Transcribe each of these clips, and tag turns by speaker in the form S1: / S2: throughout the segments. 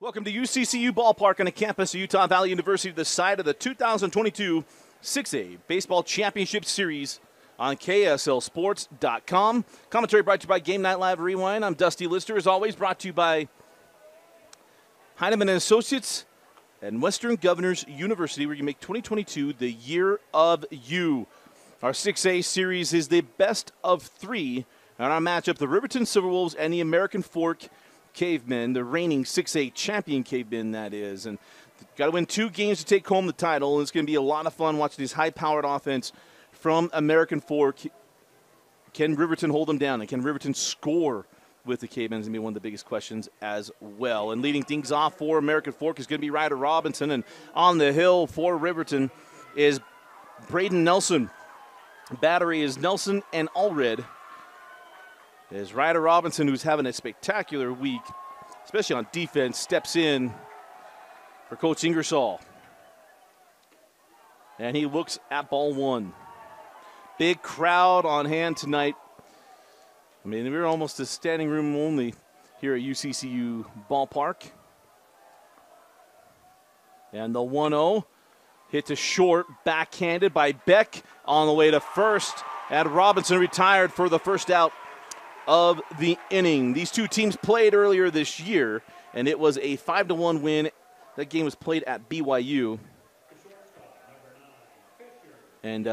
S1: Welcome to UCCU Ballpark on the campus of Utah Valley University, the site of the 2022 6A Baseball Championship Series on KSLSports.com. Commentary brought to you by Game Night Live Rewind. I'm Dusty Lister, as always, brought to you by Heinemann & Associates and Western Governors University, where you make 2022 the year of you. Our 6A series is the best of three, and our matchup, the Riverton Silverwolves and the American Fork Cavemen, the reigning 6A champion Cavemen, that is. And got to win 2 games to take home the title, and it's going to be a lot of fun watching this high-powered offense from American Fork. Can Riverton hold them down, and can Riverton score with the Cavemen? Is going to be one of the biggest questions as well. And leading things off for American Fork is going to be Ryder Robinson, and on the hill for Riverton is Braden Nelson. Battery is Nelson and Allred. As Ryder Robinson, who's having a spectacular week, especially on defense, steps in for Coach Ingersoll. And he looks at ball one. Big crowd on hand tonight. I mean, we're almost a standing room only here at UCCU Ballpark. And the 1-0 hit to short, backhanded by Beck on the way to first. And Robinson retired for the first out of the inning. These two teams played earlier this year, and it was a 5-1 win. That game was played at BYU. And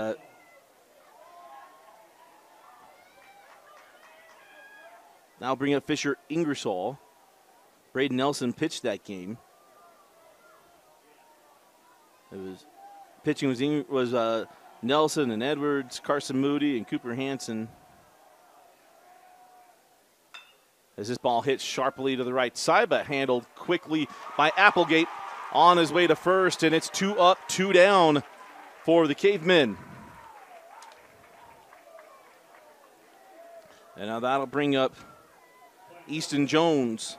S1: now bring up Fisher Ingersoll. Braden Nelson pitched that game. Pitching was Nelson and Edwards, Carson Moody, and Cooper Hansen. As this ball hits sharply to the right side, but handled quickly by Applegate on his way to first, and it's 2 up, 2 down for the Cavemen. And now that'll bring up Easton Jones.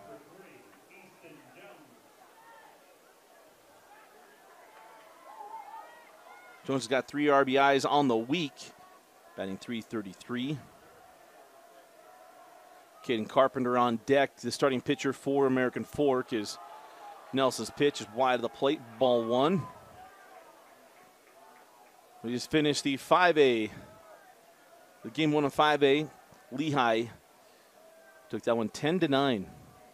S1: Jones has got 3 RBIs on the week, batting .333. Caden Carpenter on deck. The starting pitcher for American Fork is Nelson's pitch is wide of the plate, ball 1. We just finished the 5A, the game 1 of 5A. Lehigh took that one 10-9,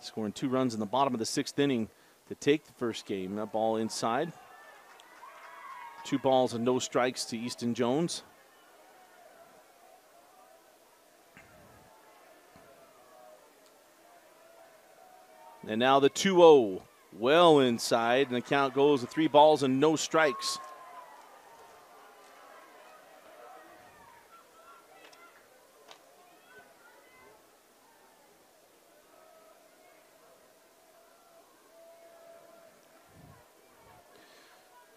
S1: scoring 2 runs in the bottom of the 6th inning to take the first game. That ball inside. 2 balls and no strikes to Easton Jones. And now the 2-0, well inside, and the count goes to 3 balls and no strikes.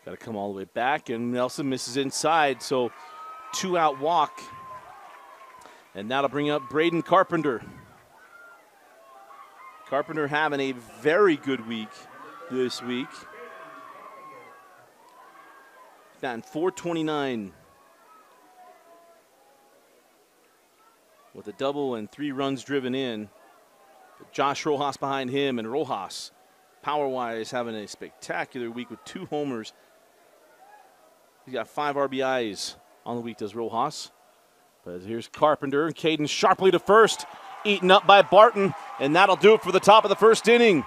S1: Got to come all the way back, and Nelson misses inside, so 2-out walk. And that'll bring up Braden Carpenter. Carpenter having a very good week this week. Batting .429 with a double and 3 runs driven in. But Josh Rojas behind him, and Rojas, power-wise, having a spectacular week with 2 homers. He's got 5 RBIs on the week, does Rojas. But here's Carpenter, and Caden sharply to first. Eaten up by Barton, and that'll do it for the top of the 1st inning.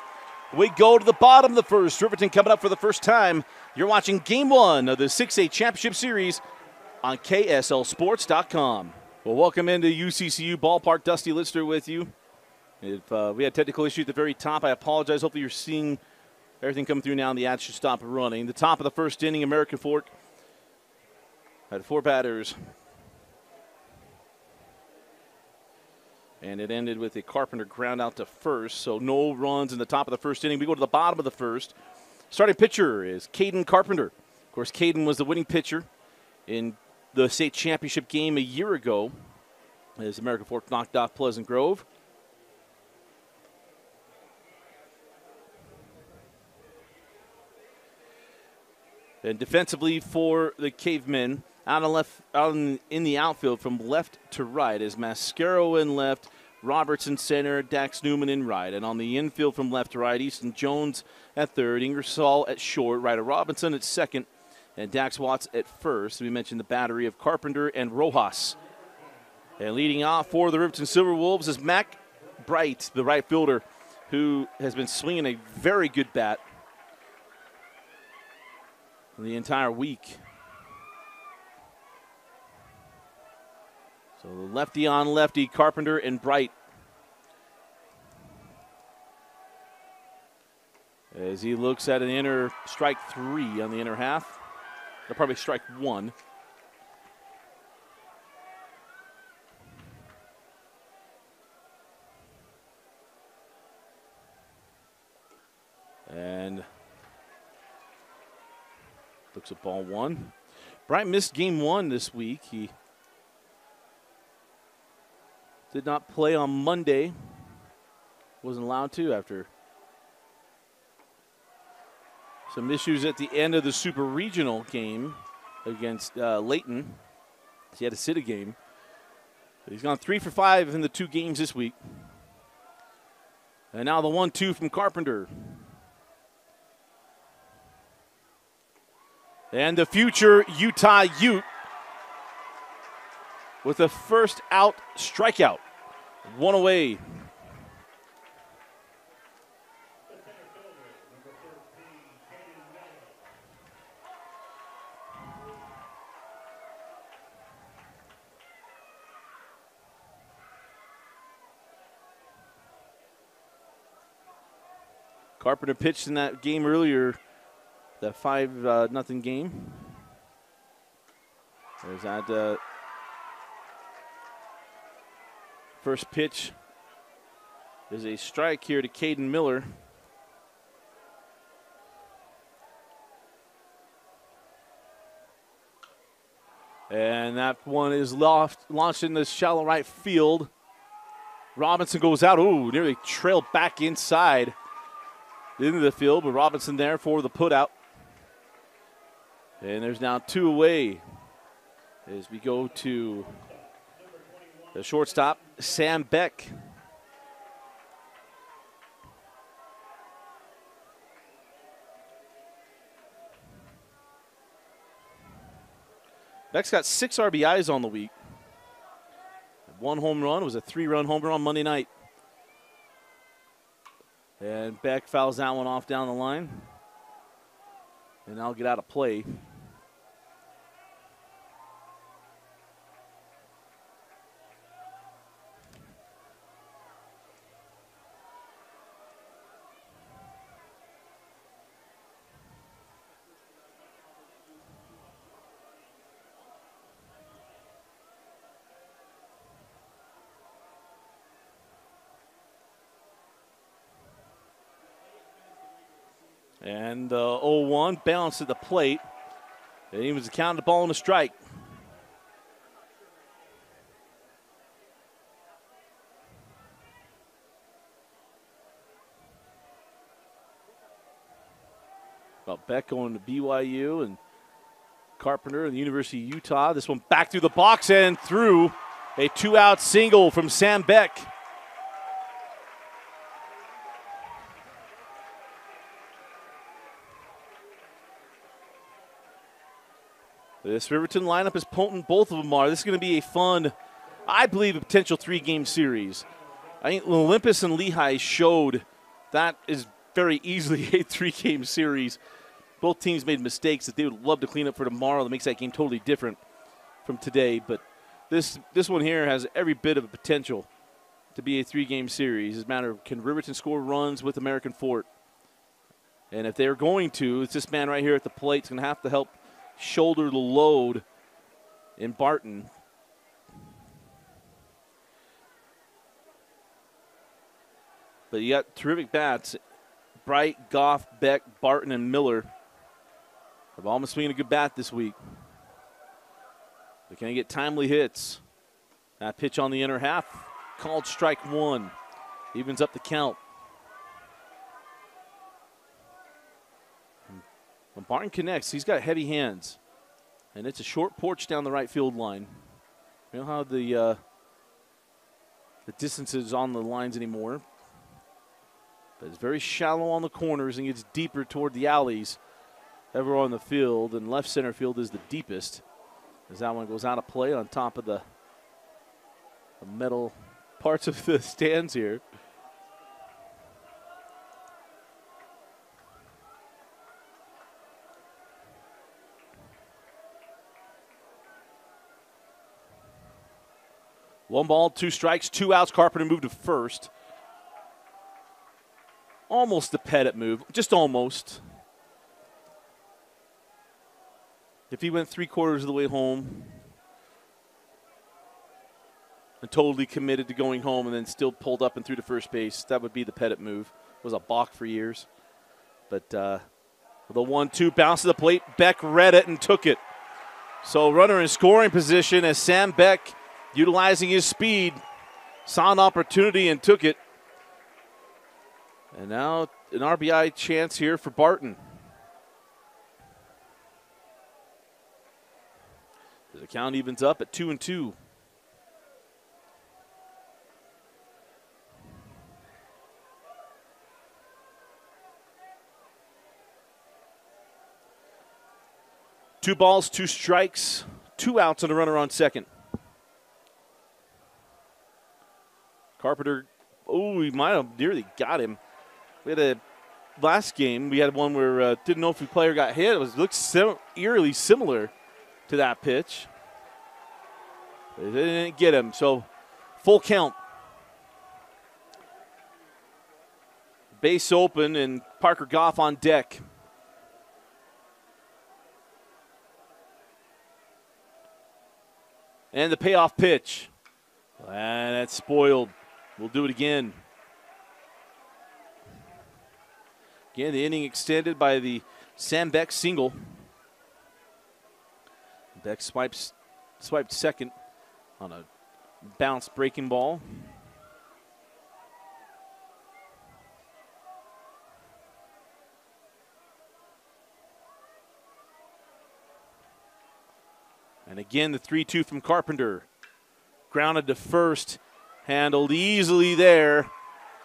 S1: We go to the bottom of the 1st. Riverton coming up for the first time. You're watching Game 1 of the 6A Championship Series on KSLSports.com. Well, welcome into UCCU Ballpark. Dusty Lister with you. If we had technical issue at the very top, I apologize. Hopefully you're seeing everything come through now, and the ads should stop running. The top of the 1st inning, American Fork had 4 batters. And it ended with a Carpenter ground out to first, so no runs in the top of the 1st inning. We go to the bottom of the 1st. Starting pitcher is Caden Carpenter. Of course, Caden was the winning pitcher in the state championship game a year ago as American Fork knocked off Pleasant Grove. And defensively for the Cavemen, in the outfield from left to right is Mascaro in left, Robertson center, Dax Newman in right. And on the infield from left to right, Easton Jones at third, Ingersoll at short, Ryder Robinson at second, and Dax Watts at first. We mentioned the battery of Carpenter and Rojas. And leading off for the Riverton Silverwolves is Mac Bright, the right fielder, who has been swinging a very good bat the entire week. So the lefty on lefty, Carpenter and Bright. As he looks at an inner strike 3 on the inner half. Or probably strike 1. And looks at ball 1. Bright missed game 1 this week. He did not play on Monday. Wasn't allowed to after some issues at the end of the Super Regional game against Layton. He had to sit a game. But he's gone 3 for 5 in the 2 games this week. And now the 1-2 from Carpenter. And the future Utah Ute with a first out strikeout. 1 away. Carpenter pitched in that game earlier, that 5-0 game. There's that first pitch. There's a strike here to Caden Miller. And that one is launched in the shallow right field. Robinson goes out. Ooh, nearly trailed back inside into the field, but Robinson there for the putout. And there's now 2 away as we go to the shortstop, Sam Beck. Beck's got 6 RBIs on the week. 1 home run. It was a 3-run home run Monday night. And Beck fouls that one off down the line. And I'll get out of play. And the 0-1 bounced at the plate. And he was counted the ball and a strike. Well, Beck going to BYU and Carpenter and the University of Utah. This one back through the box and through. A 2-out single from Sam Beck. This Riverton lineup is potent. Both of them are. This is going to be a fun, I believe, a potential 3-game series. I think Olympus and Lehigh showed that is very easily a 3-game series. Both teams made mistakes that they would love to clean up for tomorrow. That makes that game totally different from today. But this one here has every bit of a potential to be a 3-game series. It's a matter of, can Riverton score runs with American Fork? And if they're going to, it's this man right here at the plate. It's going to have to help shoulder the load in Barton. But you got terrific bats. Bright, Goff, Beck, Barton, and Miller have all been swinging a good bat this week. They can get timely hits. That pitch on the inner half, called strike 1. Evens up the count. When Barton connects, he's got heavy hands. And it's a short porch down the right field line. You know how the the distances on the lines anymore. But it's very shallow on the corners and gets deeper toward the alleys ever on the field. And left center field is the deepest, as that one goes out of play on top of the metal parts of the stands here. One ball, two strikes, 2 outs. Carpenter moved to first. Almost the Pettit move, just almost. If he went 3/4 of the way home and totally committed to going home and then still pulled up and threw to first base, that would be the Pettit move. Was a balk for years. But the 1-2 bounce to the plate. Beck read it and took it. So runner in scoring position as Sam Beck, utilizing his speed, saw an opportunity and took it. And now an RBI chance here for Barton. The count evens up at 2-2. Two balls, 2 strikes, 2 outs and a runner on second. Carpenter, he might have nearly got him. We had last game, we had one where didn't know if the player got hit. It looked eerily similar to that pitch. They didn't get him, so full count. Base open and Parker Goff on deck. And the payoff pitch. And that's spoiled. We'll do it again. Again, the inning extended by the Sam Beck single. Beck swiped second on a bounce breaking ball. And again, the 3-2 from Carpenter. Grounded to first, handled easily there.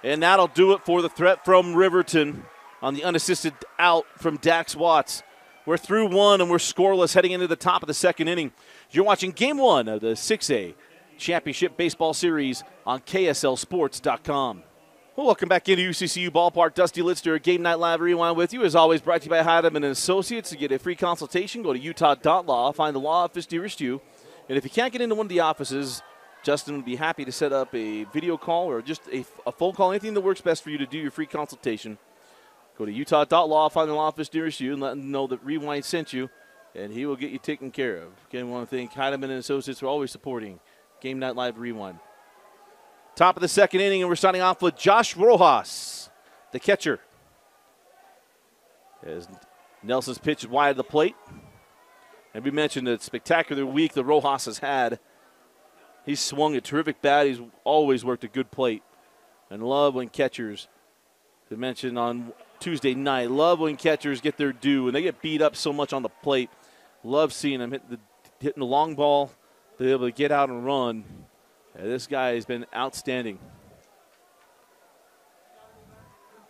S1: And that'll do it for the threat from Riverton on the unassisted out from Dax Watts. We're through 1 and we're scoreless heading into the top of the second inning. You're watching Game 1 of the 6A Championship Baseball Series on KSLSports.com. Well, welcome back into UCCU Ballpark. Dusty Litster, Game Night Live Rewind with you. As always, brought to you by Heidemann & Associates. To get a free consultation, go to utah.law, find the law office nearest you. And if you can't get into one of the offices, Justin would be happy to set up a video call or just a phone call, anything that works best for you to do your free consultation. Go to utah.law, find the law office nearest you, and let them know that Rewind sent you, and he will get you taken care of. Again, I want to thank Heidemann & Associates for always supporting Game Night Live Rewind. Top of the second inning, and we're starting off with Josh Rojas, the catcher. As Nelson's pitch is wide of the plate. And we mentioned the spectacular week that Rojas has had. He's swung a terrific bat. He's always worked a good plate. And love when catchers, to mention on Tuesday night, love when catchers get their due. And they get beat up so much on the plate. Love seeing them hitting the long ball, be able to get out and run. Yeah, this guy has been outstanding.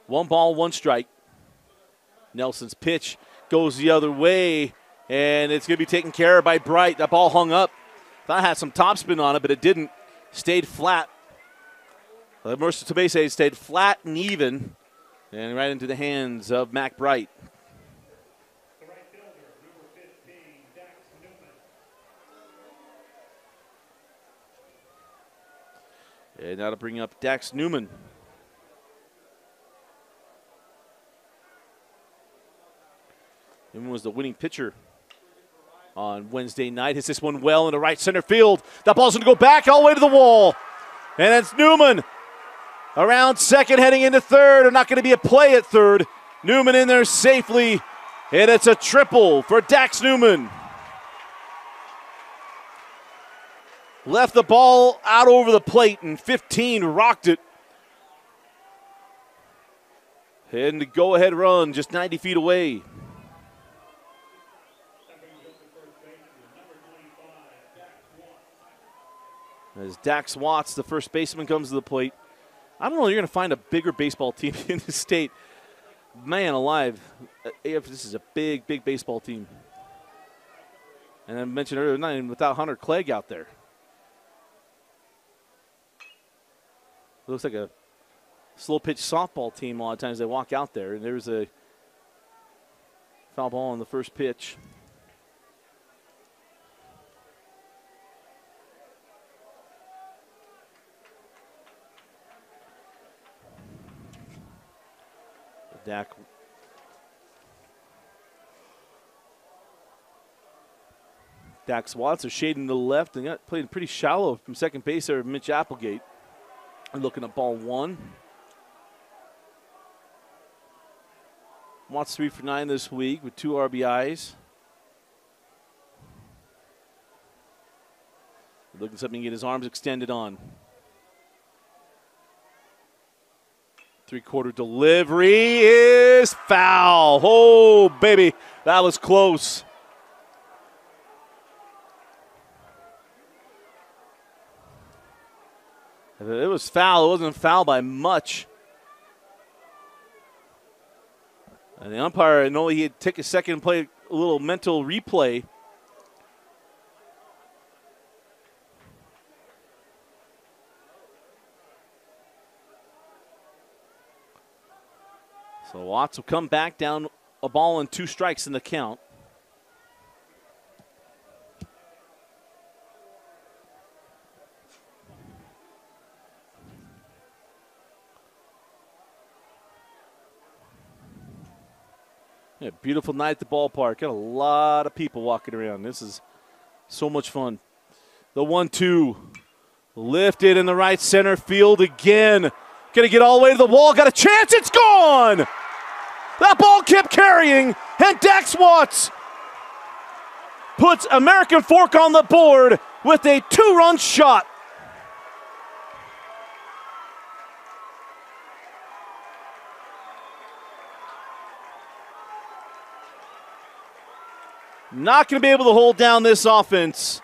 S1: 1 ball, 1 strike. Nelson's pitch goes the other way, and it's going to be taken care of by Bright. That ball hung up. Thought it had some topspin on it, but it didn't. Stayed flat. Mercer Tomese stayed flat and even, and right into the hands of Mac Bright.
S2: The right fielder, number 15, Dax Newman.
S1: And now to bring up Dax Newman. Newman was the winning pitcher on Wednesday night. Hits this one well into right center field. That ball's going to go back all the way to the wall. And it's Newman around second, heading into third. There's not going to be a play at third. Newman in there safely. And it's a triple for Dax Newman. Left the ball out over the plate, and 15 rocked it. And the go-ahead run just 90 feet away. As Dax Watts, the first baseman, comes to the plate. I don't know if you're going to find a bigger baseball team in the state. Man alive, this is a big, big baseball team. And I mentioned earlier, not even without Hunter Clegg out there. It looks like a slow pitch softball team a lot of times. They walk out there, and there's a foul ball on the first pitch. Dax Watts are shading to the left and got played pretty shallow from second base there. Mitch Applegate looking at ball one. Watts 3 for 9 this week with 2 RBIs. Looking something to get his arms extended on. 3-quarter delivery is foul. Oh, baby, that was close. It was foul. It wasn't foul by much. And the umpire, I know he had take a second and play a little mental replay. So Watts will come back down a ball and 2 strikes in the count. Yeah, beautiful night at the ballpark. Got a lot of people walking around. This is so much fun. The 1-2 lifted in the right center field again. Going to get all the way to the wall. Got a chance. It's gone. That ball kept carrying, and Dax Watts puts American Fork on the board with a 2-run shot. Not going to be able to hold down this offense.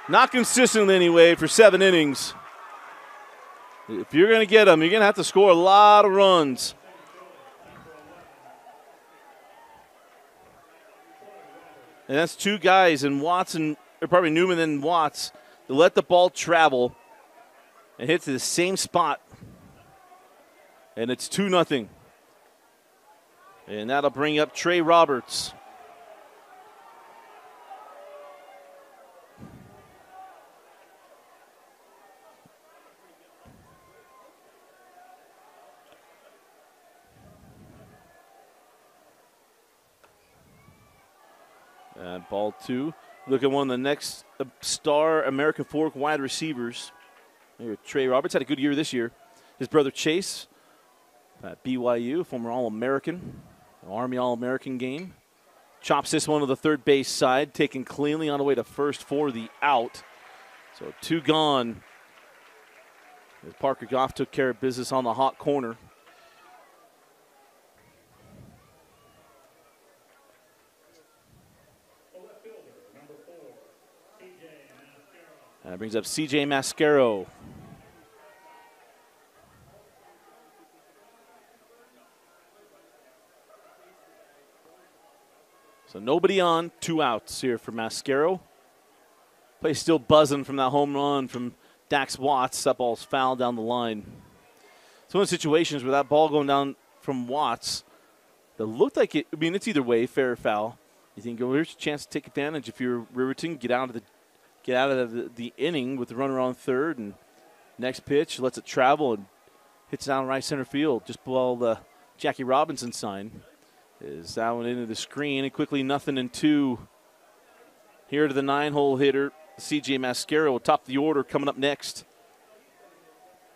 S1: Not consistently anyway for 7 innings. If you're going to get them, you're going to have to score a lot of runs. And that's 2 guys, and Watson, or probably Newman and Watts, to let the ball travel and hit to the same spot. And it's 2-0. And that'll bring up Trey Roberts. Ball 2. Look at one of the next star American Fork wide receivers. Trey Roberts had a good year this year. His brother Chase at BYU, former All-American, Army All-American game. Chops this one to the third base side, taken cleanly on the way to first for the out. So 2 gone. As Parker Goff took care of business on the hot corner. That brings up C.J. Mascaro. So nobody on, 2 outs here for Mascaro. Play still buzzing from that home run from Dax Watts. That ball's fouled down the line. So in situations where that ball going down from Watts, that looked like it, I mean, it's either way, fair or foul. You think, oh, here's a chance to take advantage. If you're Riverton, get out of the inning with the runner on third, and next pitch lets it travel and hits down right center field just below the Jackie Robinson sign. Is that one into the screen, and quickly 0-2 here to the 9-hole hitter, C.J. Mascaro will top the order coming up next.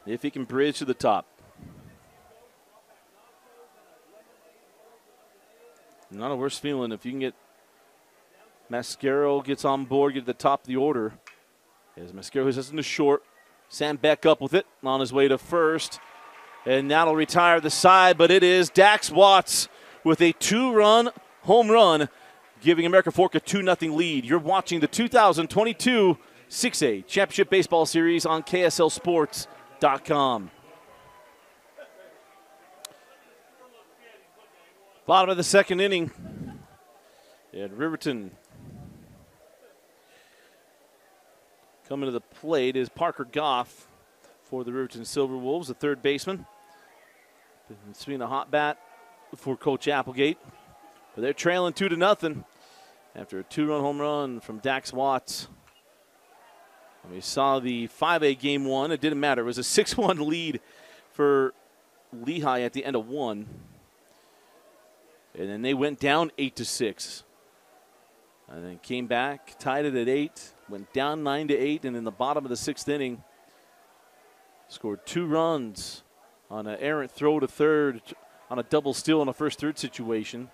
S1: If he can bridge to the top. Not a worse feeling if you can get Mascaro gets on board, get to the top of the order. As Mascaro hits us in the short. Sam Beck up with it on his way to first. And that'll retire the side, but it is Dax Watts with a 2-run home run, giving American Fork a 2-0 lead. You're watching the 2022 6A Championship Baseball Series on KSLSports.com. Bottom of the second inning. And Riverton coming to the plate is Parker Goff for the Riverton Silverwolves, the third baseman. Swinging a hot bat for Coach Applegate. But they're trailing 2-0 after a 2-run home run from Dax Watts. And we saw the 5A game one. It didn't matter. It was a 6-1 lead for Lehigh at the end of one. And then they went down 8-6. And then came back, tied it at 8, went down 9-8, and in the bottom of the sixth inning, scored 2 runs on an errant throw to third on a double steal in a first-third situation.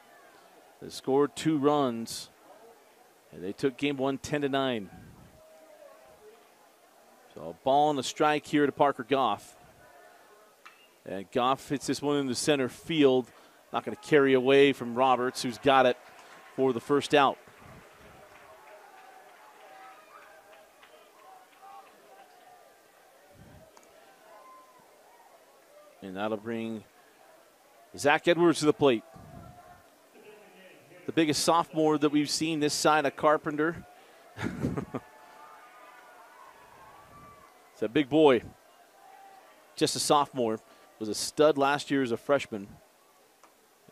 S1: They scored 2 runs, and they took game one 10-9. So a ball and a strike here to Parker Goff. And Goff hits this one into center field. Not going to carry away from Roberts, who's got it for the first out. And that'll bring Zach Edwards to the plate. The biggest sophomore that we've seen this side of Carpenter. It's a big boy. Just a sophomore. Was a stud last year as a freshman.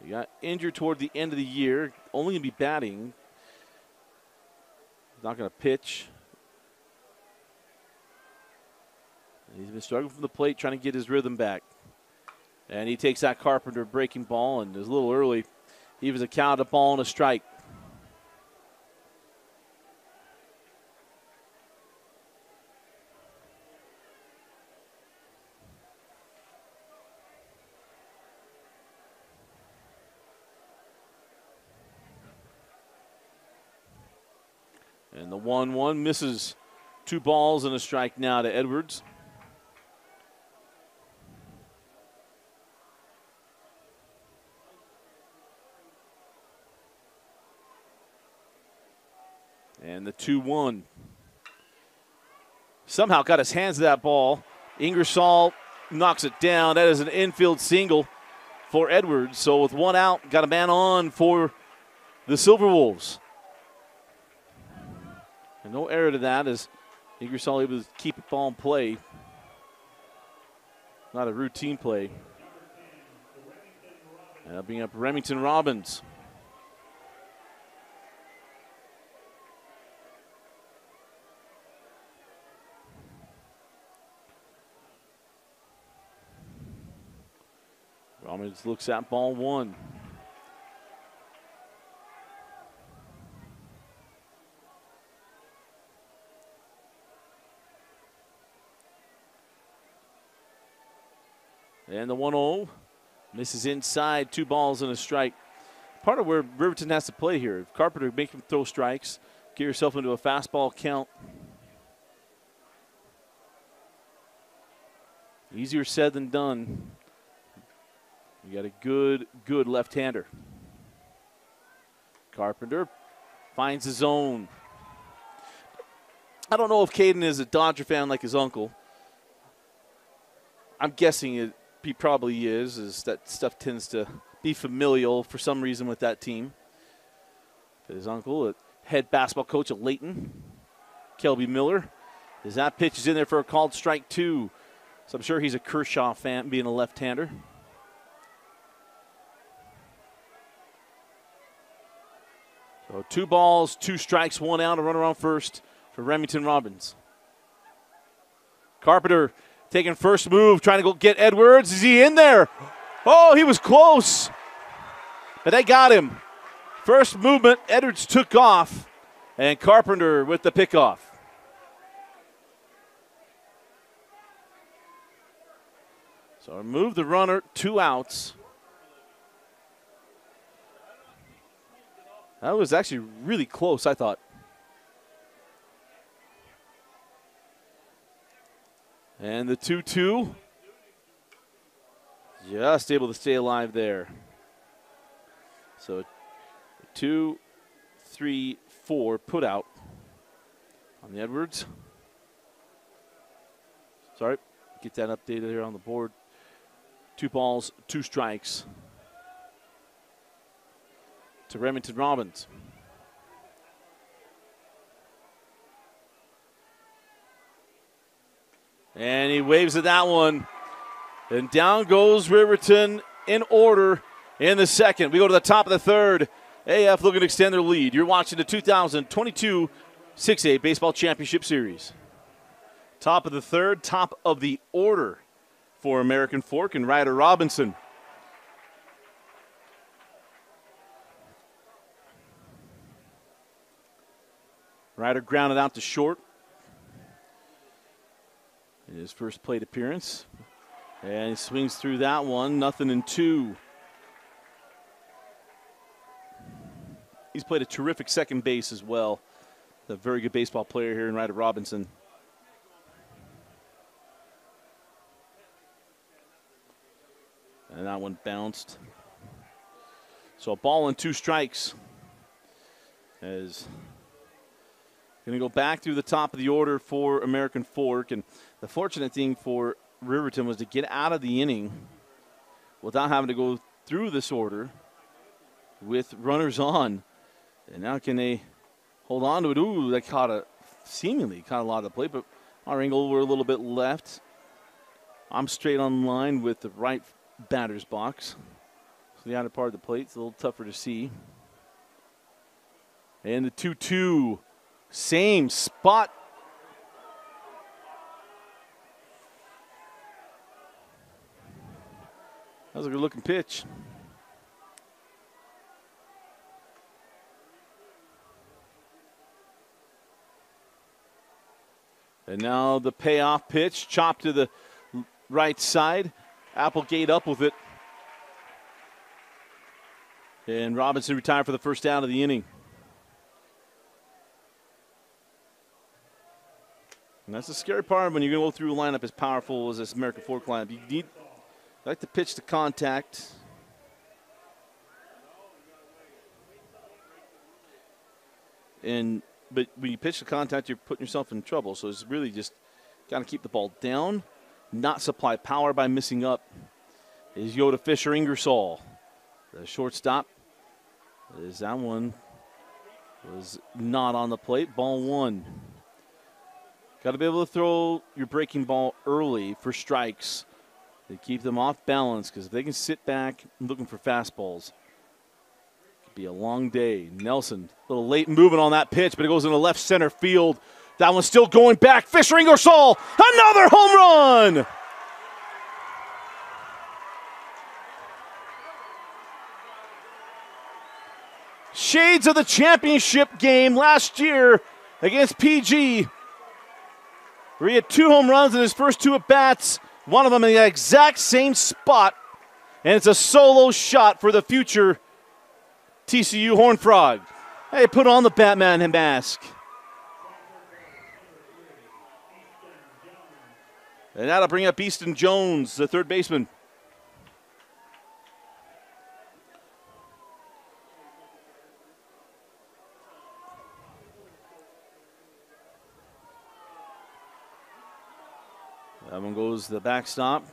S1: He got injured toward the end of the year. Only going to be batting. Not going to pitch. He's been struggling from the plate, trying to get his rhythm back. And he takes that Carpenter breaking ball, and it was a little early. He was a count, a ball, and a strike. And the 1-1 misses. 2 balls and a strike now to Edwards. And the 2-1. Somehow got his hands to that ball. Ingersoll knocks it down. That is an infield single for Edwards. So with 1 out, got a man on for the Silverwolves. And no error to that as Ingersoll able to keep the ball in play. Not a routine play. And that'll bring up Remington Robbins. Robbins looks at ball 1. And the 1-0 misses inside, 2 balls and a strike. Part of where Riverton has to play here. If Carpenter make him throw strikes, get yourself into a fastball count. Easier said than done. You got a good left-hander. Carpenter finds his zone. I don't know if Caden is a Dodger fan like his uncle. I'm guessing he probably is, as that stuff tends to be familial for some reason with that team. His uncle, a head basketball coach at Layton, Kelby Miller, as that pitch is in there for a called strike 2. So I'm sure he's a Kershaw fan, being a left-hander. So 2 balls, 2 strikes, 1 out, a runner on first for Remington Robbins. Carpenter taking first move, trying to go get Edwards. Is he in there? Oh, he was close. But they got him. First movement, Edwards took off, and Carpenter with the pickoff. So remove the runner, 2 outs. That was actually really close, I thought. And the 2-2. Just able to stay alive there. So 2, 3, 4 put out on the Edwards. Sorry, get that updated here on the board. 2 balls, 2 strikes to Remington Robbins. And he waves at that one. And down goes Riverton in order in the second. We go to the top of the third. AF looking to extend their lead. You're watching the 2022 6A Baseball Championship Series. Top of the third, top of the order for American Fork and Ryder Robinson. Ryder grounded out to short in his first plate appearance. And he swings through that one, 0-2. He's played a terrific second base as well. A very good baseball player here in Ryder Robinson. And that one bounced. So a ball and 2 strikes. As going to go back through the top of the order for American Fork. And the fortunate thing for Riverton was to get out of the inning without having to go through this order with runners on. And now can they hold on to it? Ooh, they seemingly caught a lot of the plate, but our angle were a little bit left. I'm straight on line with the right batter's box. So the outer part of the plate's a little tougher to see. And the 2-2, same spot. That was a good looking pitch. And now the payoff pitch, chopped to the right side. Applegate up with it. And Robinson retired for the first out of the inning. And that's the scary part when you're going to go through a lineup as powerful as this American Fork lineup. You like to pitch to contact. But when you pitch to contact, you're putting yourself in trouble. So it's really just got to keep the ball down, not supply power by missing up. Is Yoda Fisher Ingersoll. The shortstop. Is that one was not on the plate. Ball 1. Got to be able to throw your breaking ball early for strikes to keep them off balance, because if they can sit back looking for fastballs, it could be a long day. Nelson, a little late moving on that pitch, but it goes into left center field. That one's still going back. Fisher Ingersoll, another home run! Shades of the championship game last year against PG, where he had 2 home runs in his first 2 at-bats. One of them in the exact same spot. And it's a solo shot for the future TCU Horned Frog. Hey, put on the Batman mask. And that'll bring up Easton Jones, the third baseman. That one goes to the backstop.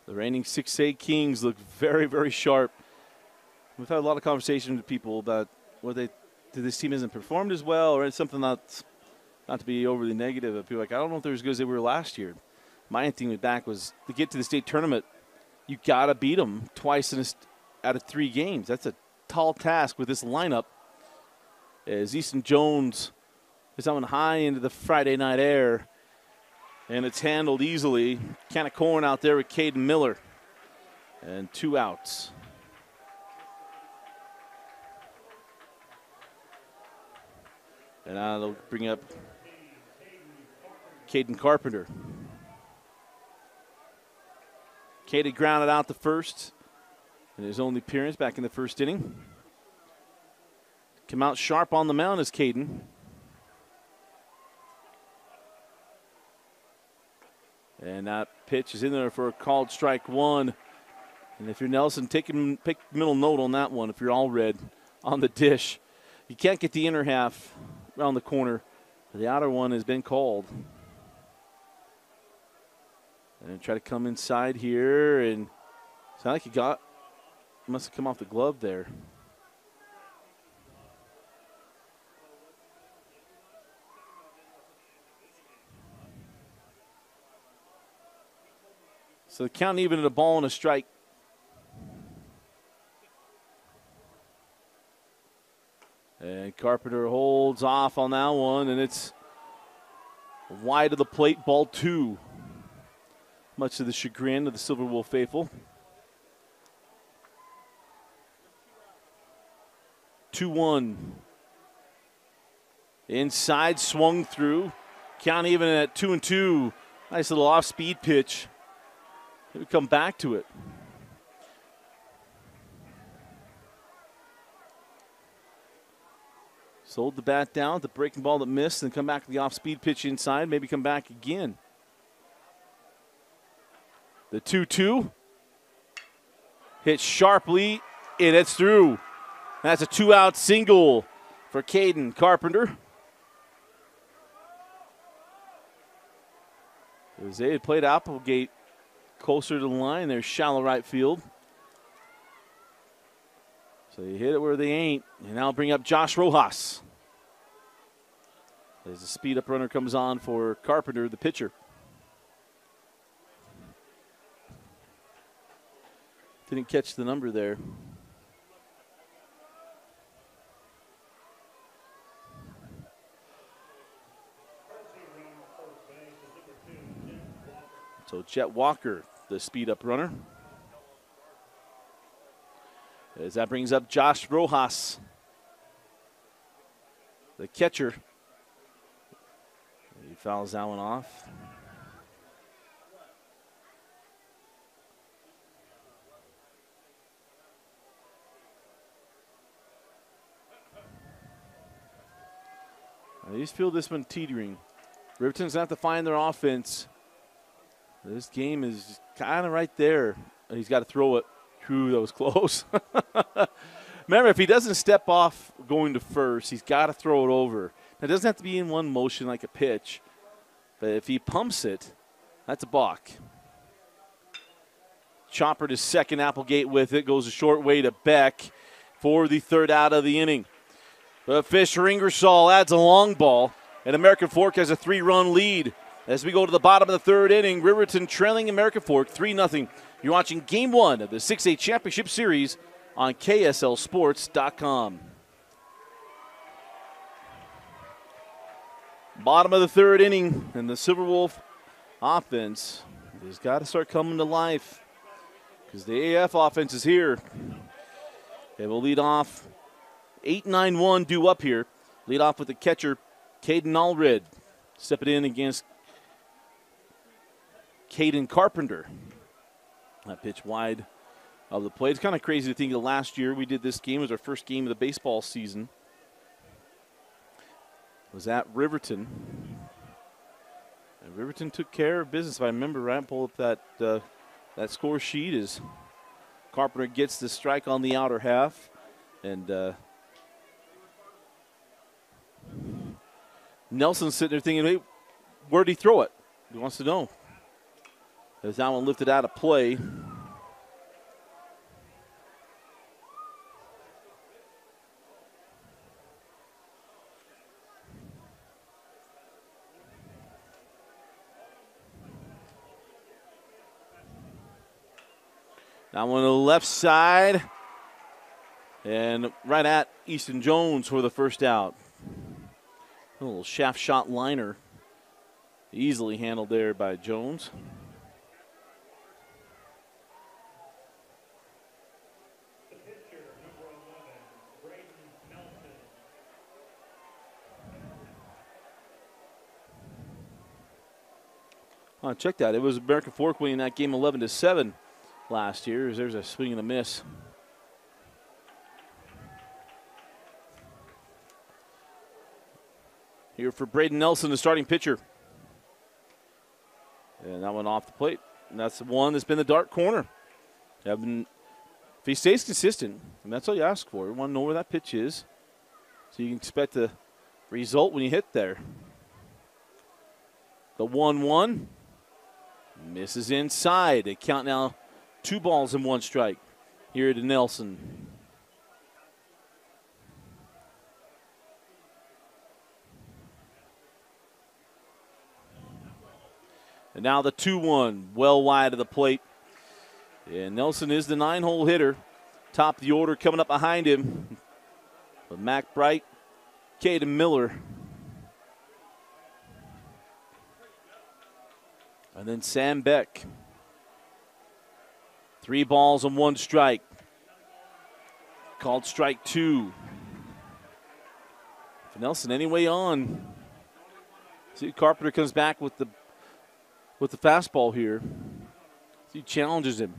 S1: The reigning 6A Kings look very, very sharp. We've had a lot of conversations with people about this team hasn't performed as well, or it's something that's not to be overly negative. But people are like, I don't know if they're as good as they were last year. My thing with back was to get to the state tournament, you got to beat them twice out of 3 games. That's a tall task with this lineup. As Easton Jones is on high into the Friday night air, and it's handled easily. Can of corn out there with Caden Miller, and 2 outs. And now they'll bring up Caden Carpenter. Caden grounded out the first in his only appearance back in the first inning. Come out sharp on the mound as Caden. And that pitch is in there for a called strike one. And if you're Nelson, pick middle note on that one if you're all red on the dish. You can't get the inner half around the corner. The outer one has been called. And try to come inside here, and sound like he must have come off the glove there. So the count even at a ball and a strike. And Carpenter holds off on that one, and it's wide of the plate, ball two. Much to the chagrin of the Silverwolf faithful. 2-1. Inside, swung through. Count even at 2-2. Nice little off-speed pitch. We come back to it. Sold the bat down, the breaking ball that missed, and come back to the off-speed pitch inside, maybe come back again. The 2-2. Hit sharply, and it's through. That's a two-out single for Caden Carpenter. As they had played Applegate closer to the line, there's shallow right field. So you hit it where they ain't, and now bring up Josh Rojas. As the speed-up runner comes on for Carpenter, the pitcher. Didn't catch the number there. So Jet Walker, the speed-up runner. As that brings up Josh Rojas, the catcher. He fouls that one off. I just feel this one teetering. Riverton's going to have to find their offense. This game is kind of right there. He's got to throw it. Whew, that was close. Remember, if he doesn't step off going to first, he's got to throw it over. Now, it doesn't have to be in one motion like a pitch. But if he pumps it, that's a balk. Chopper to second, Applegate with it. Goes a short way to Beck for the third out of the inning. But Fisher Ingersoll adds a long ball, and American Fork has a 3-run lead. As we go to the bottom of the third inning, Riverton trailing American Fork 3-0. You're watching Game 1 of the 6A Championship Series on KSLSports.com. Bottom of the third inning, and the Silverwolf offense has got to start coming to life because the AF offense is here. They will lead off 8-9-1 due up here. Lead off with the catcher, Caden Allred. Step it in against Caden Carpenter. That pitch wide of the plate. It's kind of crazy to think that last year we did this game. It was our first game of the baseball season. It was at Riverton. And Riverton took care of business. If I remember right, pull up that score sheet as Carpenter gets the strike on the outer half. And Nelson's sitting there thinking, hey, where'd he throw it? He wants to know. As that one lifted out of play. That one to the left side. And right at Easton Jones for the first out. A little shaft shot liner. Easily handled there by Jones. Oh, check that. It was American Fork winning that game 11-7 last year. There's a swing and a miss. Here for Braden Nelson, the starting pitcher. And that one off the plate. And that's the one that's been the dark corner. If he stays consistent, and that's all you ask for. You want to know where that pitch is so you can expect a result when you hit there. The 1-1 misses inside. They count now 2 balls and 1 strike here to Nelson. And now the 2-1, well wide of the plate. And Nelson is the 9-hole hitter. Top of the order coming up behind him with Mac Bright, Caden Miller. And then Sam Beck. 3 balls and 1 strike. Called strike 2. For Nelson anyway on. See, Carpenter comes back with the fastball here. He challenges him.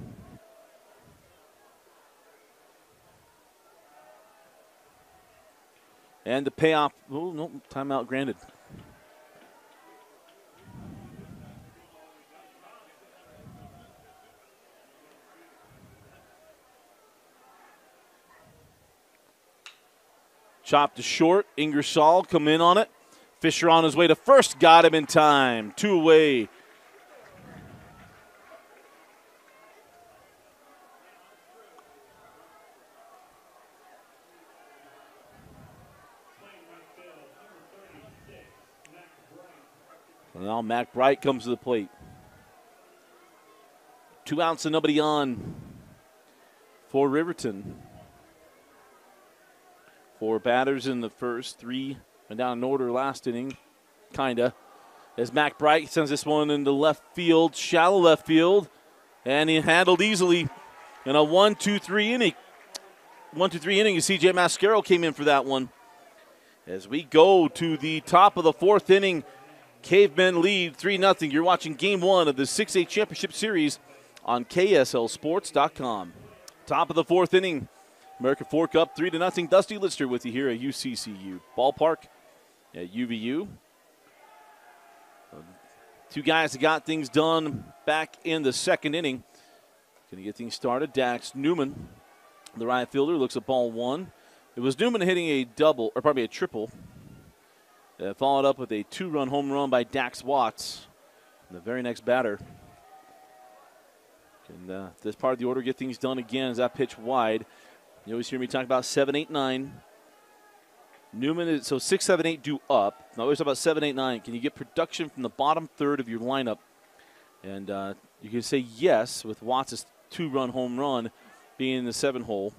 S1: And the payoff. Oh, no, timeout granted. Chopped to short. Ingersoll come in on it. Fisher on his way to first. Got him in time. 2 away. Now Mac Bright comes to the plate. 2 outs and nobody on for Riverton. 4 batters in the first, 3 went down in order last inning, kinda. As Mac Bright sends this one into left field, shallow left field, and he handled easily in a 1-2-3 inning. 1-2-3 inning, CJ Mascaro came in for that one. As we go to the top of the 4th inning, Cavemen lead 3-0. You're watching Game 1 of the 6A Championship Series on KSLSports.com. Top of the 4th inning, American Fork up 3-0. Dusty Lister with you here at UCCU Ballpark at UVU. 2 guys that got things done back in the 2nd inning. Going to get things started. Dax Newman, the right fielder, looks at ball 1. It was Newman hitting a double, or probably a triple. Followed up with a 2-run home run by Dax Watts, the very next batter. And this part of the order get things done again as that pitch wide. You always hear me talk about 7, 8, 9. Newman is, so 6, 7, 8 due up. I always talk about 7, 8, 9. Can you get production from the bottom third of your lineup? And you can say yes with Watts' 2-run home run being in the 7-hole.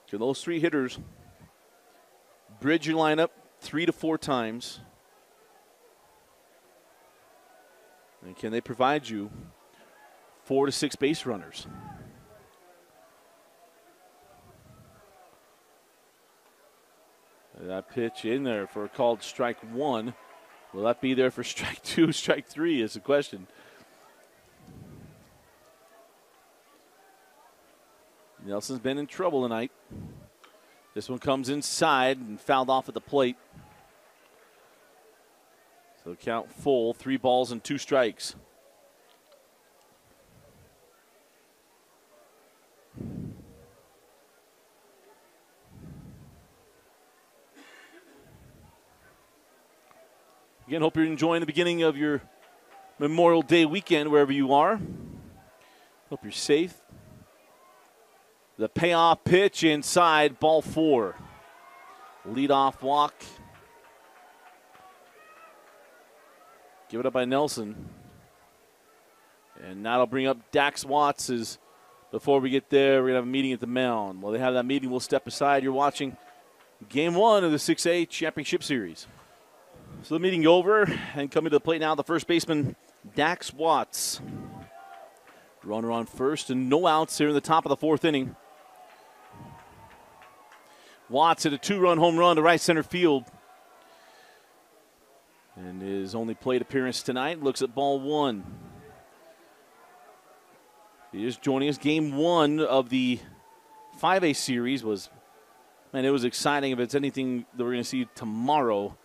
S1: Can those 3 hitters bridge your lineup 3 to 4 times? And can they provide you 4 to 6 base runners? That pitch in there for a called strike 1. Will that be there for strike 2, strike 3 is the question. Nelson's been in trouble tonight. This one comes inside and fouled off at the plate. So count full, 3 balls and 2 strikes. Again, hope you're enjoying the beginning of your Memorial Day weekend wherever you are. Hope you're safe. The payoff pitch inside, ball 4. Leadoff walk. Give it up by Nelson. And that'll bring up Dax Watts. Before we get there, we're going to have a meeting at the mound. While they have that meeting, we'll step aside. You're watching Game 1 of the 6A Championship Series. So the meeting over, and coming to the plate now, the first baseman, Dax Watts. Runner on first, and no outs here in the top of the 4th inning. Watts hit a 2-run home run to right center field. And his only plate appearance tonight looks at ball 1. He is joining us. Game 1 of the 5A series was, man, it was exciting. If it's anything that we're going to see tomorrow,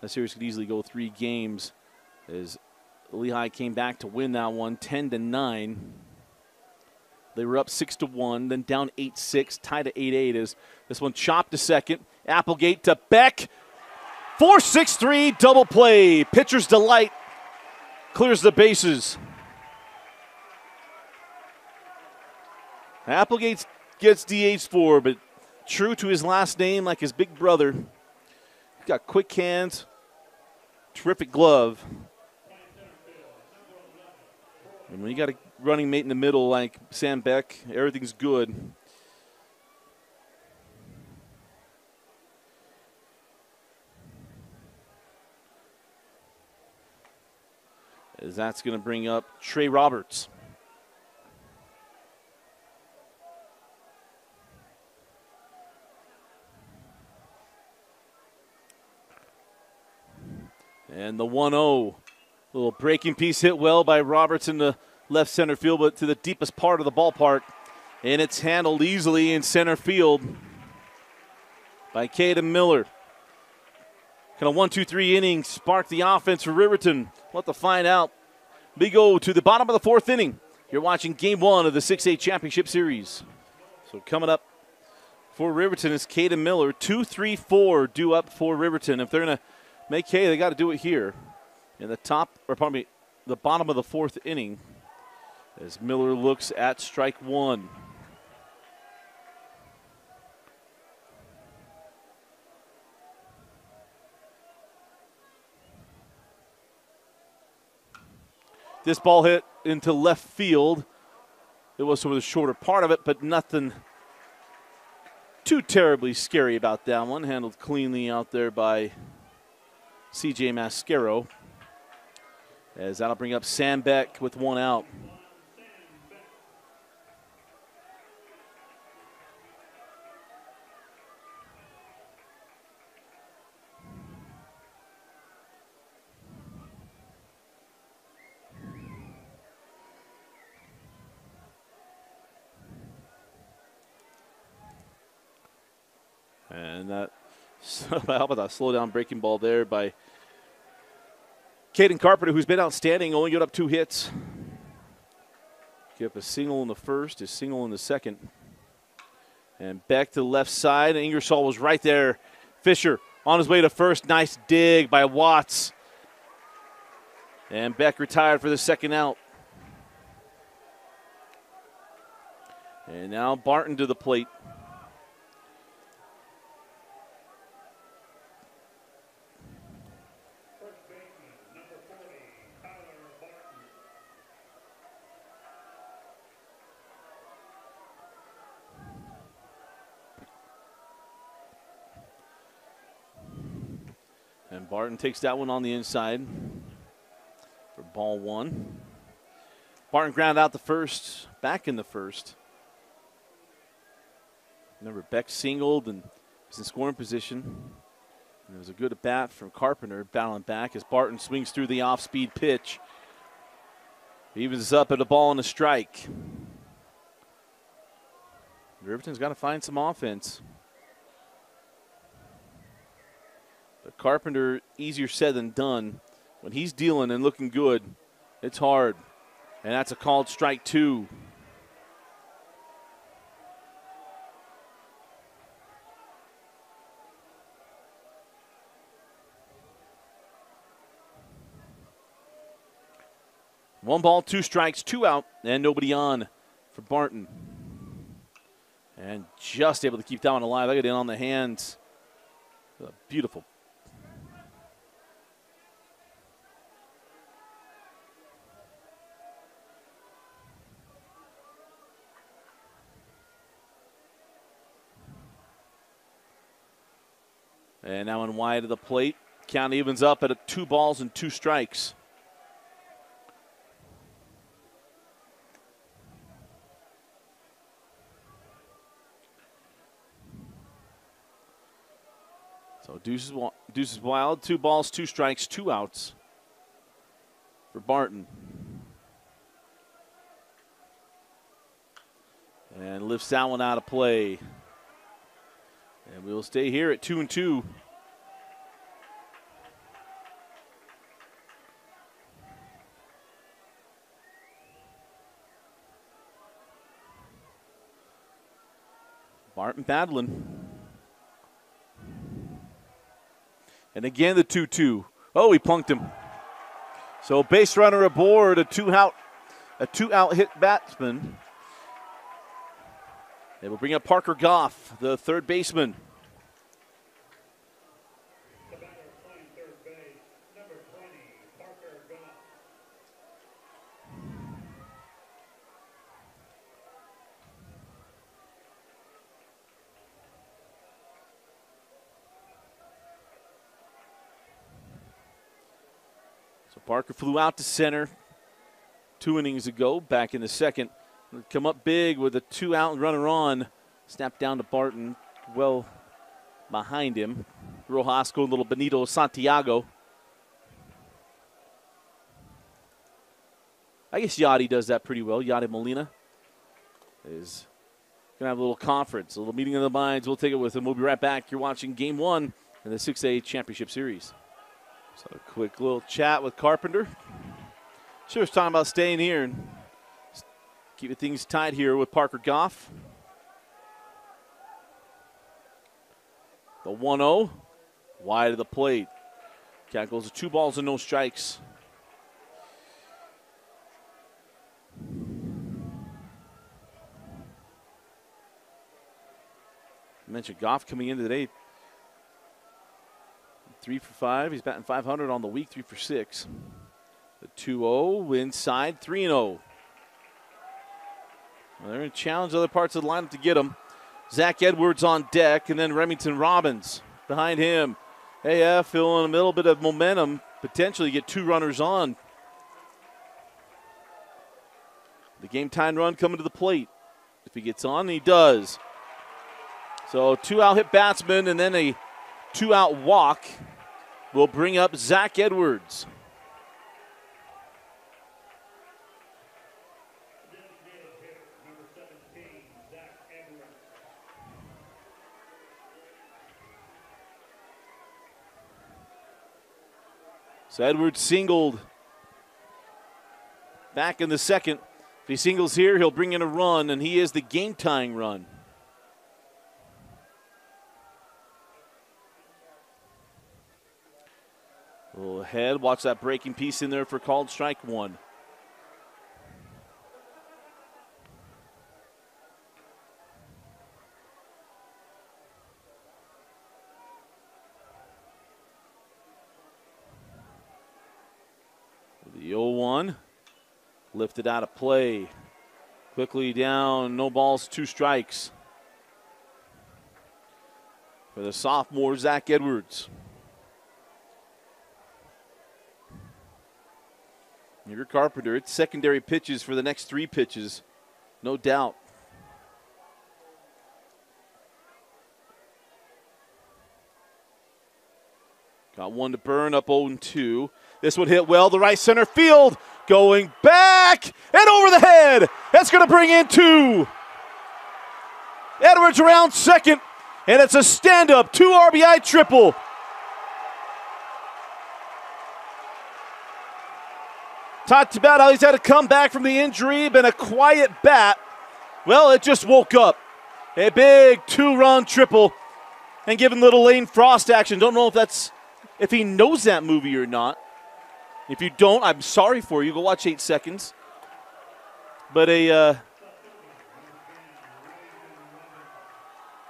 S1: That series could easily go 3 games as Lehigh came back to win that one 10-9. They were up 6-1, then down 8-6, tied at 8-8 as this one chopped to second. Applegate to Beck. 4-6-3 double play. Pitcher's delight clears the bases. Applegate gets DH for, but true to his last name, like his big brother. He's got quick hands, terrific glove. And when you got a running mate in the middle like Sam Beck, everything's good. As that's going to bring up Trey Roberts. And the 1-0. Little breaking piece hit well by Roberts in the left center field, but to the deepest part of the ballpark. And it's handled easily in center field by Caden Miller. Kind of 1-2-3 innings sparked the offense for Riverton. We'll have to find out. We go to the bottom of the 4th inning. You're watching Game 1 of the 6A Championship Series. So coming up for Riverton is Caden Miller. 2-3-4 due up for Riverton. If they're going to make hay, they got to do it here. In the the bottom of the 4th inning, as Miller looks at strike 1. This ball hit into left field. It was sort of the shorter part of it, but nothing too terribly scary about that one. Handled cleanly out there by CJ Mascaro. As that'll bring up Sam Beck with 1 out. And that, how about that slow down breaking ball there by Caden Carpenter, who's been outstanding, only got up 2 hits. Give up a single in the first, a single in the second. And back to the left side, and Ingersoll was right there. Fisher on his way to first. Nice dig by Watts. And Beck retired for the 2nd out. And now Barton to the plate. And Barton takes that one on the inside for ball 1. Barton grounded out the first, back in the first. Remember, Beck singled and was in scoring position. And it was a good at bat from Carpenter, battling back as Barton swings through the off-speed pitch. Evens up at a ball and a strike. Riverton's got to find some offense. But Carpenter, easier said than done. When he's dealing and looking good, it's hard. And that's a called strike 2. One ball, 2 strikes, 2 out, and nobody on for Barton. And just able to keep that one alive. Look at it on the hands. Beautiful. And now in wide of the plate. Count evens up at 2 balls and 2 strikes. So deuces wild, 2 balls, 2 strikes, 2 outs for Barton. And lifts that one out of play. And we'll stay here at 2-2. Martin battling. And again the 2-2. Oh, he plunked him. So base runner aboard, a two-out hit batsman. They will bring up Parker Goff, the third baseman.
S2: The batter playing third base, number 20, Parker Goff.
S1: So Parker flew out to center 2 innings ago, back in the second. Come up big with a 2-out runner on. Snapped down to Barton, well behind him. Rojas going a little Benito Santiago. I guess Yachty does that pretty well. Yachty Molina is going to have a little conference, a little meeting of the minds. We'll take it with him. We'll be right back. You're watching Game 1 in the 6A Championship Series. So a quick little chat with Carpenter. Sure was talking about staying here and keeping things tight here with Parker Goff. The 1-0, wide of the plate. Count goes to 2 balls and no strikes. I mentioned Goff coming into today. 3 for 5. He's batting .500 on the week, 3 for 6. The 2-0 inside, 3-0. Well, they're going to challenge other parts of the lineup to get him. Zach Edwards on deck, and then Remington Robbins behind him. AF feeling a little bit of momentum, potentially get 2 runners on. The game-time run coming to the plate. If he gets on, he does. So 2-out hit batsman and then a 2-out walk will bring up Zach Edwards.
S2: Number 17, Zach Edwards.
S1: So Edwards singled back in the second. If he singles here, he'll bring in a run, and he is the game-tying run. A little ahead. Watch that breaking piece in there for called strike 1. The 0-1 lifted out of play. Quickly down, no balls, 2 strikes. For the sophomore, Zach Edwards. Your Carpenter, it's secondary pitches for the next 3 pitches, no doubt. Got 1 to burn, up 0-2. This one hit well, the right center field, going back and over the head. That's going to bring in 2. Edwards around second, and it's a stand-up 2 RBI triple. Talked about how he's had to come back from the injury, been a quiet bat. Well, it just woke up. A big 2-run triple and giving little Lane Frost action. Don't know if he knows that movie or not. If you don't, I'm sorry for you. Go watch 8 seconds. But a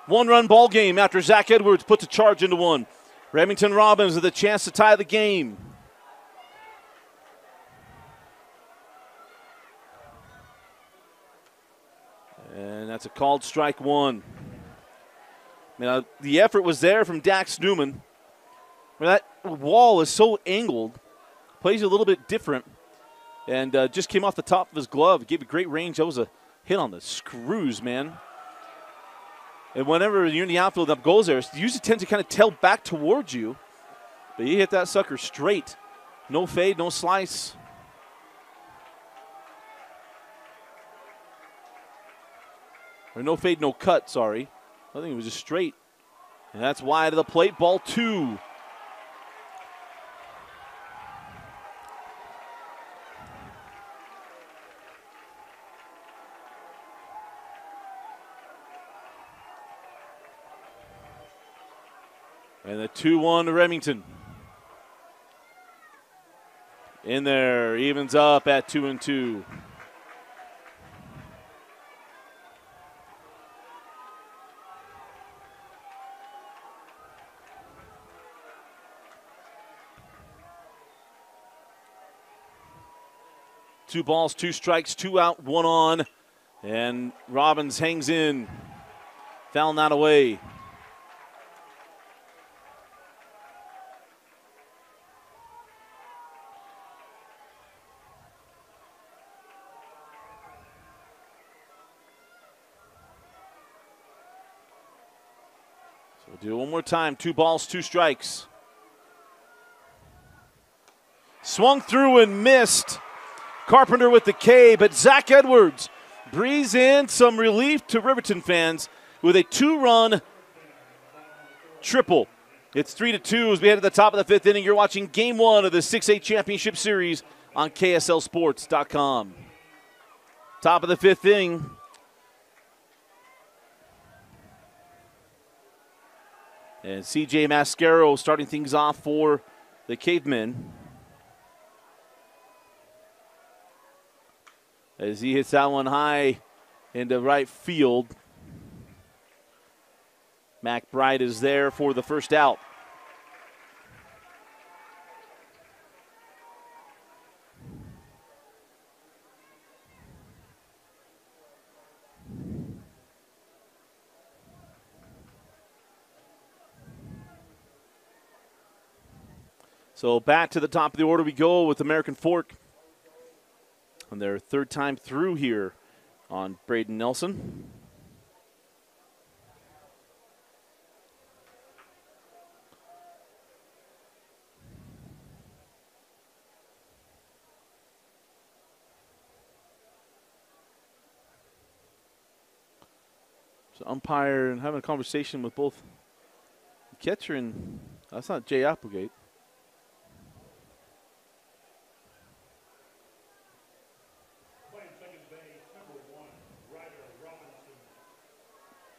S1: 1-run ball game after Zach Edwards puts a charge into 1. Remington Robbins with a chance to tie the game. And that's a called strike 1. Now, the effort was there from Dax Newman. That wall is so angled, plays a little bit different, and just came off the top of his glove. Gave a great range. That was a hit on the screws, man. And whenever you're in the outfield up goes there, you usually tend to kind of tail back towards you. But he hit that sucker straight. No fade, no slice. Or no fade, no cut, sorry. I think it was just straight. And that's wide of the plate, ball 2. And the 2-1 to Remington. In there, evens up at 2-2. Two balls, two strikes, two out, one on. And Robbins hangs in. Foul not away. So we'll do it one more time. Two balls, two strikes. Swung through and missed. Carpenter with the K, but Zach Edwards breathes in some relief to Riverton fans with a two-run triple. It's 3-2 as we head to the top of the fifth inning. You're watching Game 1 of the 6A Championship Series on KSLSports.com. Top of the fifth inning. And CJ Mascaro starting things off for the Cavemen. As he hits that one high into right field. McBride is there for the first out. So back to the top of the order we go with American Fork. On their third time through here on Braden Nelson. So umpire and having a conversation with both the catcher and that's not Jay Applegate.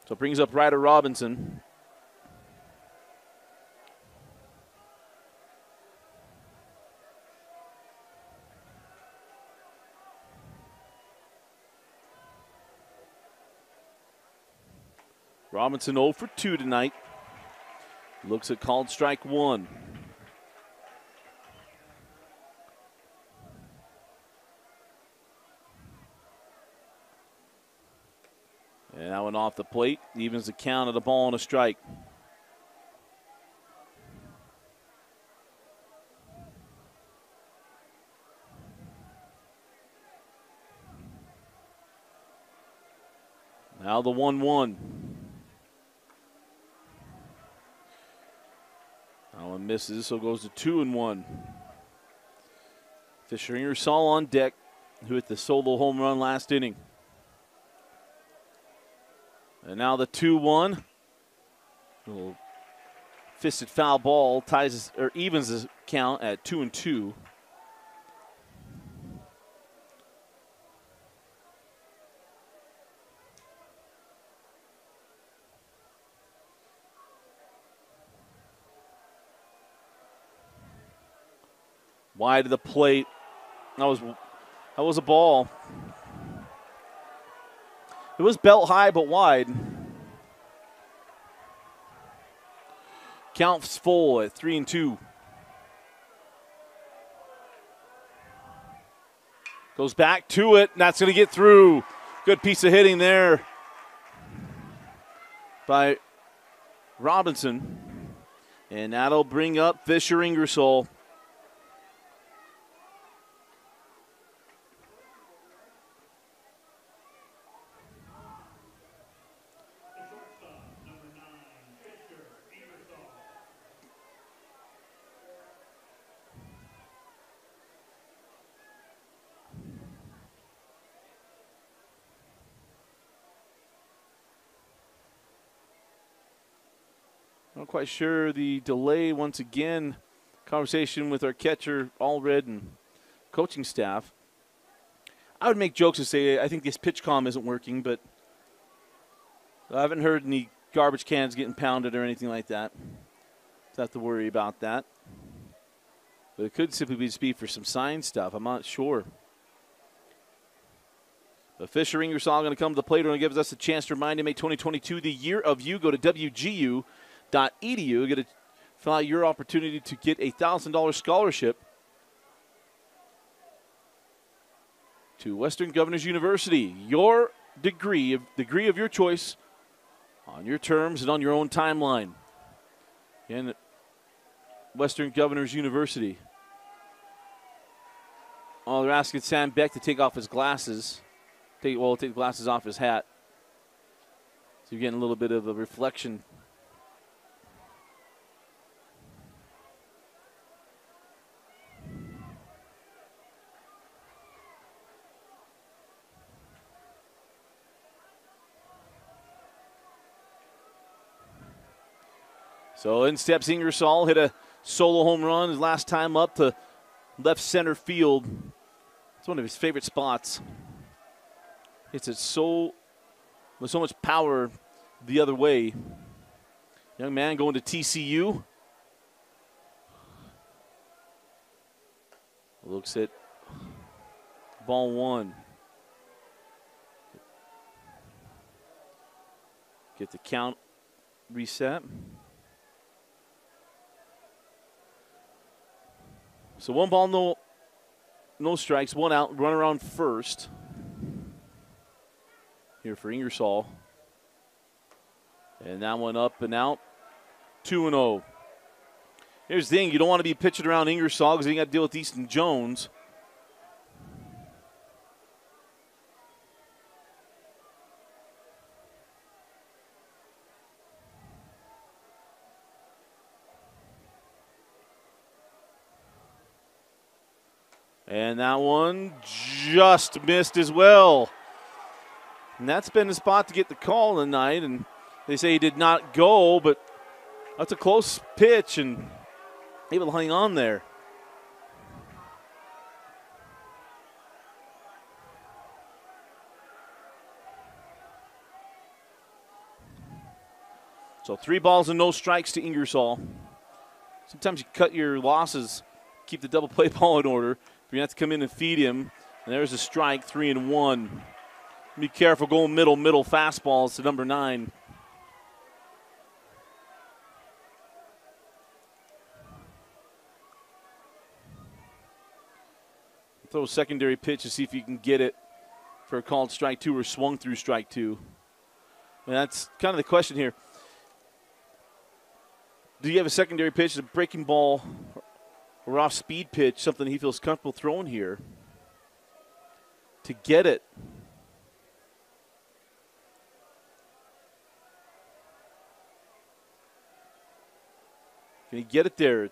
S1: So it brings up Ryder Robinson. Robinson 0 for 2 tonight. Looks at called strike one. And that one off the plate, evens the count of the ball and a strike. Now the 1-1. That one misses, so goes to 2-1. Fisher Ingersoll on deck, who hit the solo home run last inning. And now the 2-1. Little fisted foul ball ties or evens the count at 2-2. Wide of the plate. That was a ball. It was belt high but wide. Counts full at 3-2. Goes back to it, and that's going to get through. Good piece of hitting there by Robinson. And that'll bring up Fisher Ingersoll. Not quite sure the delay once again. Conversation with our catcher, Allred, and coaching staff. I would make jokes and say I think this pitch comm isn't working, but I haven't heard any garbage cans getting pounded or anything like that. Don't have to worry about that. But it could simply just be for some sign stuff. I'm not sure. But Fisher Ingersoll going to come to the plate and gives us a chance to remind you, make 2022 the year of you. Go to WGU.edu. Get to fill out your opportunity to get a $1,000 scholarship to Western Governors University. Your degree of your choice on your terms and on your own timeline. And Western Governors University. Oh, they're asking Sam Beck to take off his glasses. Take the glasses off his hat. So you're getting a little bit of a reflection. So in steps Ingersoll, hit a solo home run his last time up to left center field. It's one of his favorite spots. Hits it with so much power the other way. Young man going to TCU. Looks at ball one. Get the count reset. So one ball, no strikes, one out, run around first. Here for Ingersoll. And that one up and out. 2-0. Here's the thing, you don't want to be pitching around Ingersoll because you got to deal with Easton Jones. And that one just missed as well. And that's been the spot to get the call tonight. And they say he did not go, but that's a close pitch and able to hang on there. So 3 balls and no strikes to Ingersoll. Sometimes you cut your losses, keep the double play ball in order. You're going to have to come in and feed him. And there's a strike, 3-1. Be careful going middle fastballs to number 9. Throw a secondary pitch to see if you can get it for a called strike 2 or swung through strike 2. And that's kind of the question here. Do you have a secondary pitch, a breaking ball, or off-speed pitch, something he feels comfortable throwing here to get it? Can he get it there?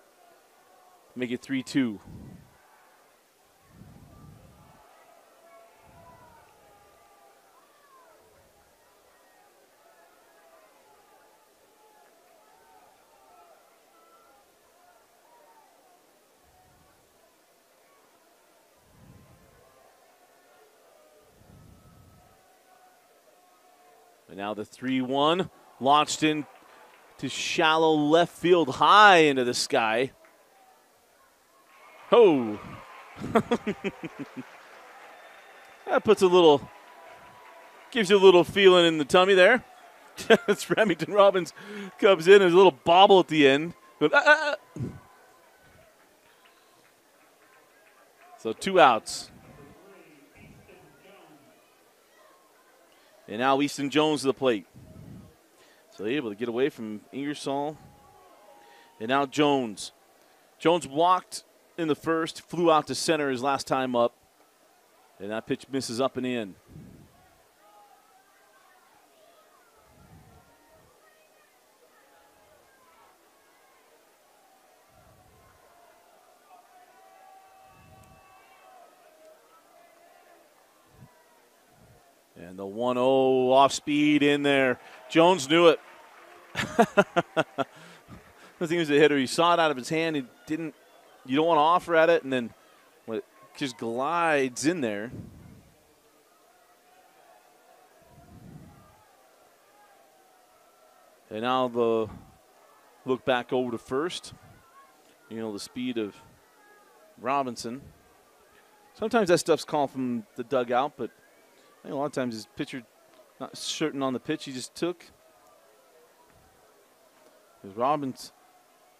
S1: Make it 3-2. And now the 3-1 launched in to shallow left field, high into the sky. Oh. That gives you a little feeling in the tummy there. It's Remington Robbins comes in. There's a little bobble at the end. So 2 outs. And now Easton Jones to the plate. So they're able to get away from Ingersoll. And now Jones. Jones walked in the first, flew out to center his last time up. And that pitch misses up and in. And the 1-0 off speed in there. Jones knew it. The thing was, the hitter, he saw it out of his hand. He didn't. You don't want to offer at it, and then it just glides in there. And now the Look back over to first. You know, the speed of Robinson. Sometimes that stuff's called from the dugout, but I think a lot of times his pitcher not certain on the pitch he just took. Because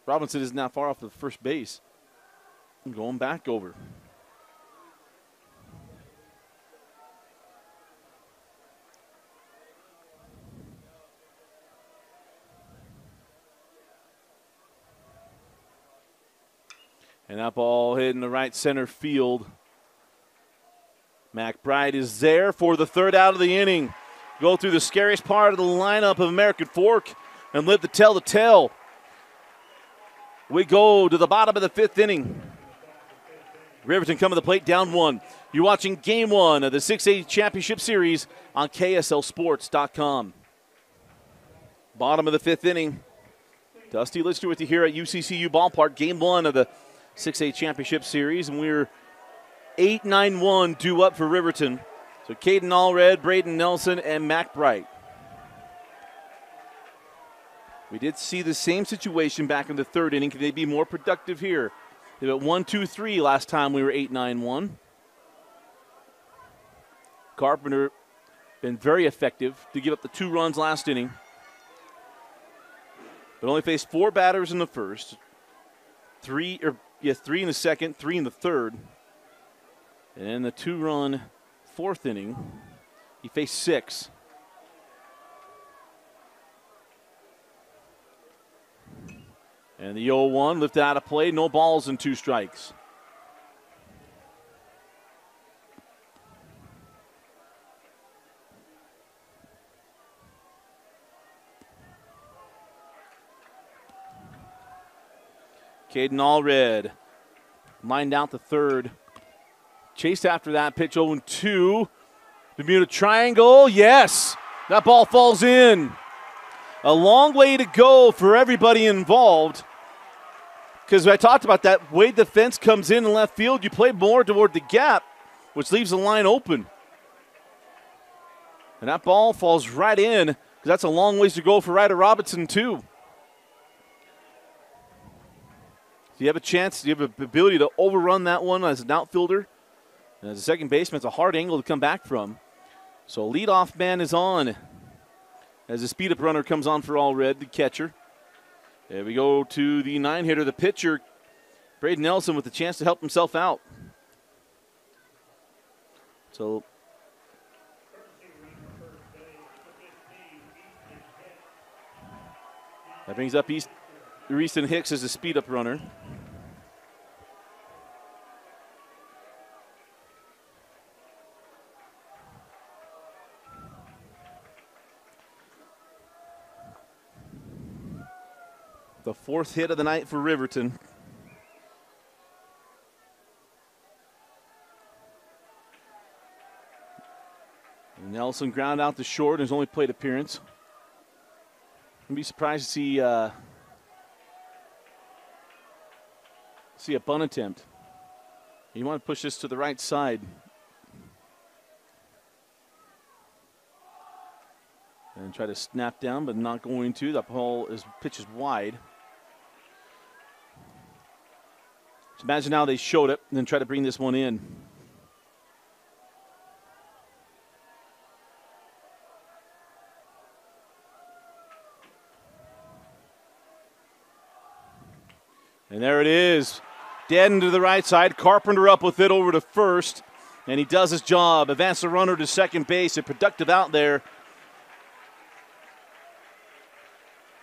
S1: Robinson is not far off the first base. And going back over. And that ball hit in the right center field. McBride is there for the third out of the inning. Go through the scariest part of the lineup of American Fork and live to tell the tale. We go to the bottom of the fifth inning. Riverton coming to the plate, down 1. You're watching Game 1 of the 6A Championship Series on KSLSports.com. Bottom of the fifth inning. Dusty Lister with you here at UCCU Ballpark. Game 1 of the 6A Championship Series, and we're 8-9-1 due up for Riverton. So Caden Allred, Braden Nelson, and Mac Bright. We did see the same situation back in the third inning. Could they be more productive here? They went 1-2-3 last time we were 8-9-1. Carpenter been very effective to give up the 2 runs last inning, but only faced 4 batters in the first. 3 in the second, 3 in the third. And in the 2-run fourth inning, he faced 6. And the 0-1 lifted out of play, no balls and 2 strikes. Caden Allred lined out the third. Chased after that pitch, 0-2. Bermuda triangle, yes. That ball falls in. A long way to go for everybody involved. Because I talked about that, way the fence comes in left field, you play more toward the gap, which leaves the line open. And that ball falls right in, because that's a long ways to go for Ryder Robinson, too. So you have a chance, you have the ability to overrun that one as an outfielder. And as a second baseman, it's a hard angle to come back from. So leadoff man is on as the speed-up runner comes on for Allred, the catcher. There we go to the 9-hitter, the pitcher, Braden Nelson, with the chance to help himself out. So that brings up Easton Hicks as the speed-up runner. The 4th hit of the night for Riverton. And Nelson ground out the short in his only plate appearance. I'd be surprised to see a bunt attempt. You want to push this to the right side. And try to snap down, but not going to. The pitch is wide. So imagine how they showed it and then try to bring this one in. And there it is. Dead into the right side. Carpenter up with it over to first. And he does his job. Advance the runner to second base. A productive out there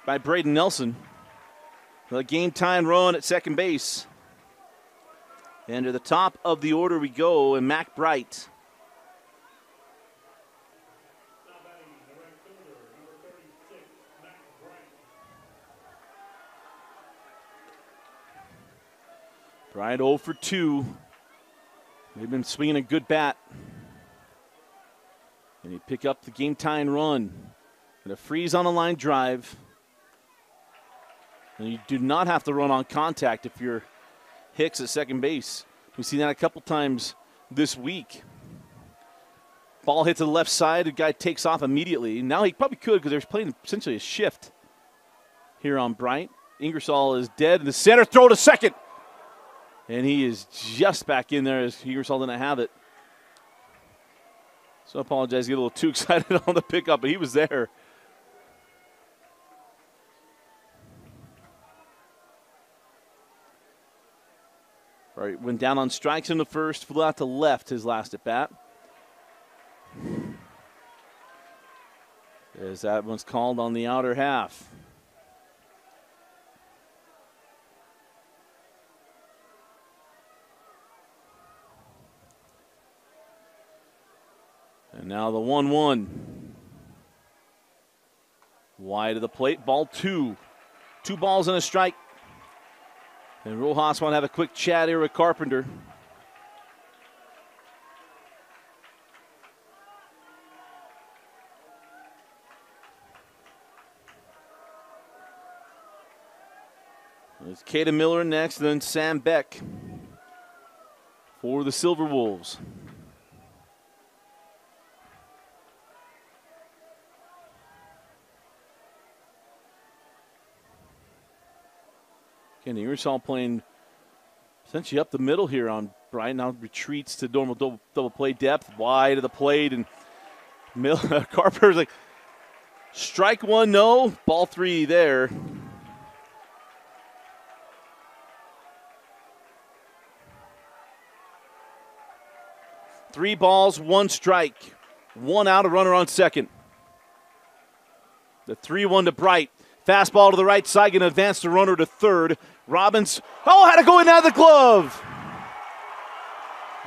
S1: by Braden Nelson. The game time run at second base. And to the top of the order we go, and Mac Bright.
S2: Now batting the right fielder, number 36, Mac Bright.
S1: Bright 0 for 2. They've been swinging a good bat. And he pick up the game time run. And a freeze on a line drive. And you do not have to run on contact if you're Hicks at second base. We've seen that a couple times this week. Ball hits to the left side. The guy takes off immediately. Now he probably could because they're playing essentially a shift here on Bright. Ingersoll is dead in the center. Throw to second. And he is just back in there as Ingersoll didn't have it. So I apologize, get a little too excited on the pickup, but he was there. All right, went down on strikes in the first, flew out to left his last at bat. As that one's called on the outer half. And now the 1-1. Wide of the plate, ball 2. 2 balls and a strike. And Rojas want to have a quick chat here with Carpenter. It's Caden Miller next, then Sam Beck for the Silverwolves. Again, Ingersoll playing essentially up the middle here on Bryant. Now retreats to normal double play depth, wide of the plate, and Carpenter's like, strike 1, no, ball 3 there. Three balls, 1 strike, 1 out, a runner on second. The 3-1 to Bright. Fastball to the right side, going to advance the runner to third. Robbins, had to go in out of the glove.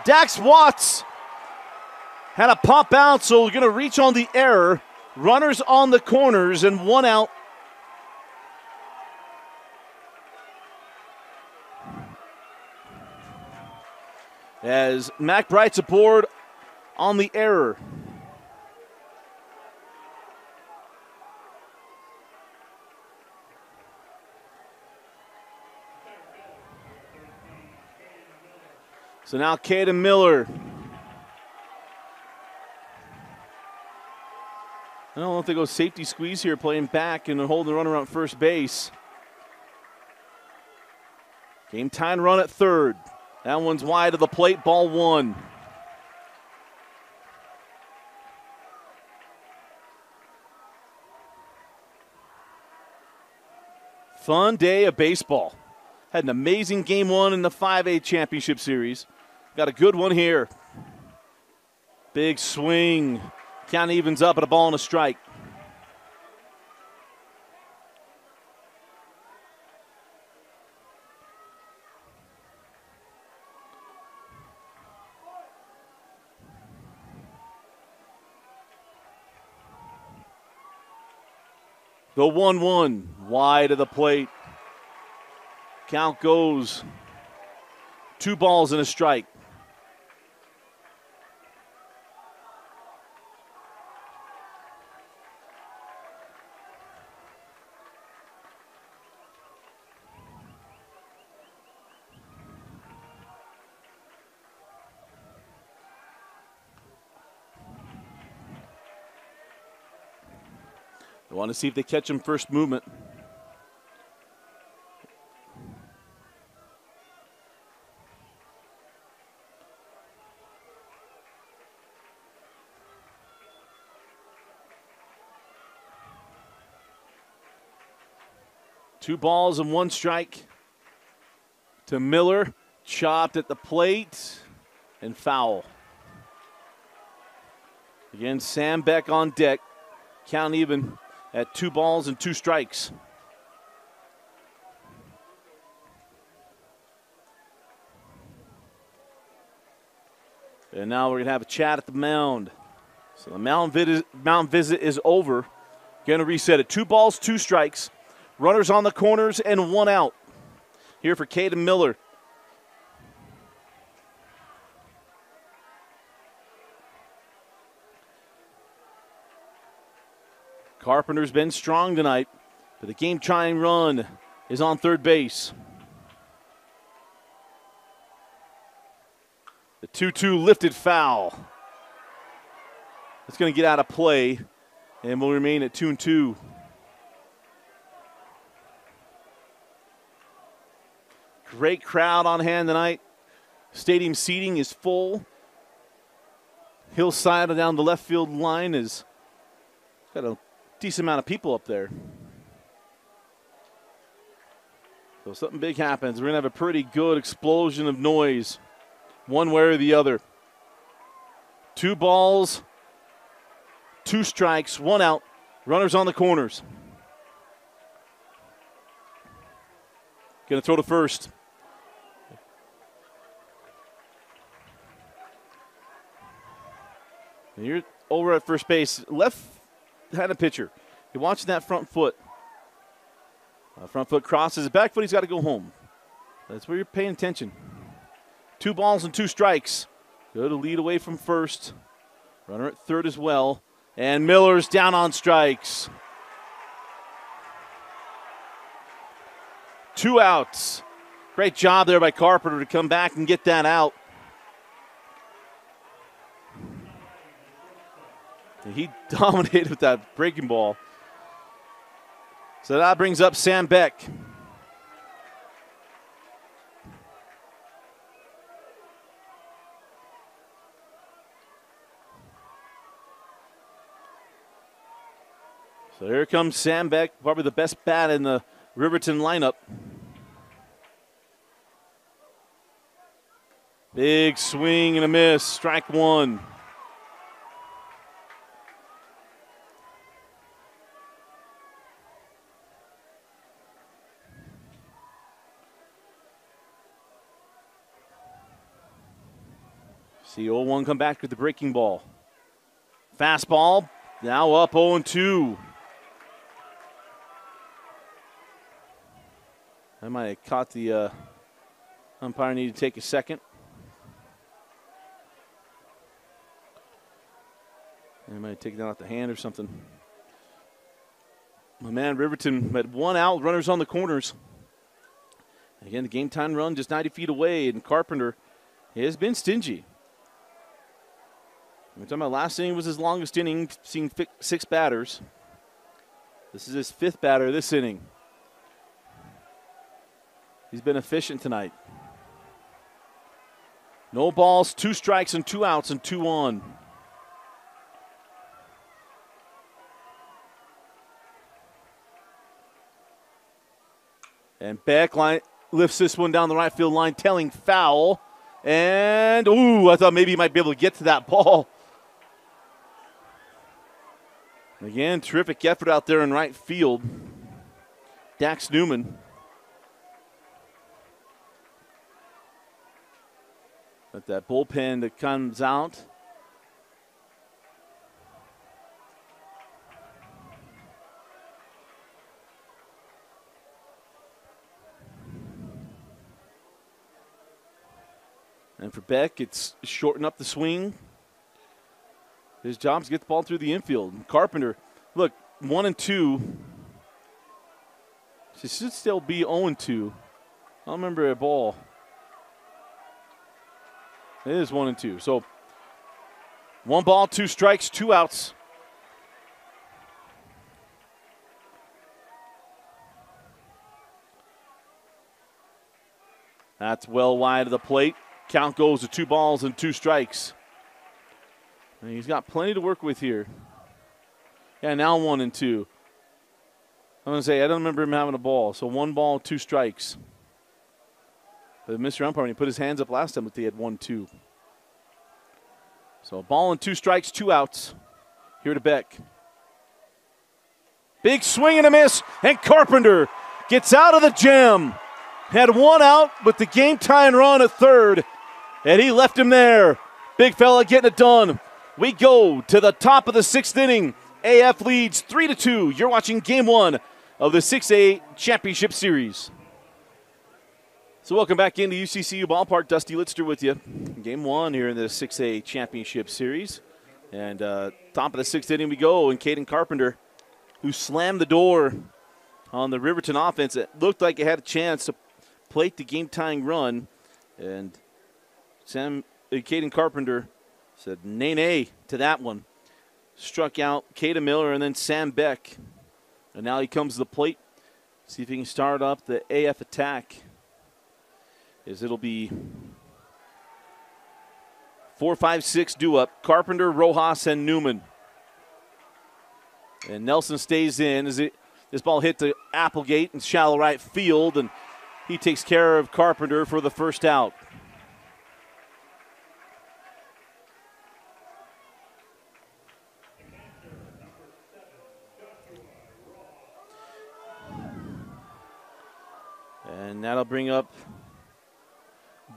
S1: Dax Watts had a pop out, so we're going to reach on the error. Runners on the corners and 1 out. As Mac Bright's aboard on the error. So now Caden Miller. I don't know if they go safety squeeze here, playing back and holding the runner on first base. Game time run at third. That one's wide of the plate, ball 1. Fun day of baseball. Had an amazing game 1 in the 5A championship series. Got a good one here. Big swing. Count evens up at a ball and a strike. The 1-1 wide of the plate. Count goes 2 balls and a strike. They want to see if they catch him first movement. Two balls and 1 strike to Miller. Chopped at the plate and foul. Again, Sam Beck on deck. Count even at 2 balls and 2 strikes. And now we're going to have a chat at the mound. So the mound visit is over. Going to reset it. 2 balls, 2 strikes. Runners on the corners and 1 out. Here for Caden Miller. Carpenter's been strong tonight, but the game-tying run is on third base. The 2-2 lifted foul. It's going to get out of play and will remain at 2-2. Great crowd on hand tonight. Stadium seating is full. Hillside down the left field line is got a decent amount of people up there. So something big happens. We're going to have a pretty good explosion of noise, one way or the other. 2 balls, 2 strikes, 1 out. Runners on the corners. Going to throw to first. And you're over at first base. Left-handed pitcher. You're watching that front foot. Front foot crosses. Back foot, he's got to go home. That's where you're paying attention. 2 balls and 2 strikes. Go to lead away from first. Runner at third as well. And Miller's down on strikes. 2 outs. Great job there by Carpenter to come back and get that out. He dominated with that breaking ball. So that brings up Sam Beck. So here comes Sam Beck, probably the best bat in the Riverton lineup. Big swing and a miss, strike 1. See 0-1 come back with the breaking ball. Fastball, now up 0-2. I might have caught the umpire needed to take a second. I might have taken that out the hand or something. My man Riverton had 1 out, runners on the corners. Again, the game time run just 90 feet away, and Carpenter has been stingy. We're talking about last inning was his longest inning, seeing 6 batters. This is his 5th batter this inning. He's been efficient tonight. No balls, 2 strikes and 2 outs and 2 on. And Beck lifts this one down the right field line, telling foul. And, I thought maybe he might be able to get to that ball. Again, terrific effort out there in right field. Dax Newman. But that bullpen that comes out. And for Beck, it's shorten up the swing. His job is to get the ball through the infield. Carpenter, look, 1-2. She should still be 0-2. I don't remember a ball. It is 1-2. So 1 ball, 2 strikes, 2 outs. That's well wide of the plate. Count goes to 2 balls and 2 strikes. And he's got plenty to work with here. Yeah, now 1-2. I'm going to say, I don't remember him having a ball. So 1 ball, 2 strikes. But Mr. Umpire, when he put his hands up last time, he had 1-2. So a ball and 2 strikes, 2 outs. Here to Beck. Big swing and a miss, and Carpenter gets out of the jam. Had 1 out with the game tying run at third, and he left him there. Big fella getting it done. We go to the top of the 6th inning. AF leads 3-2. You're watching Game 1 of the 6A Championship Series. So welcome back into UCCU Ballpark. Dusty Litster with you. Game 1 here in the 6A Championship Series. And top of the 6th inning we go. And Caden Carpenter, who slammed the door on the Riverton offense. It looked like it had a chance to plate the game-tying run. And Caden Carpenter said nay to that one. Struck out Caden Miller and then Sam Beck. And now he comes to the plate. See if he can start up the AF attack. Is it'll be 4, 5, 6 due up. Carpenter, Rojas, and Newman. And Nelson stays in as this ball hit to Applegate in shallow right field, and he takes care of Carpenter for the first out. And that'll bring up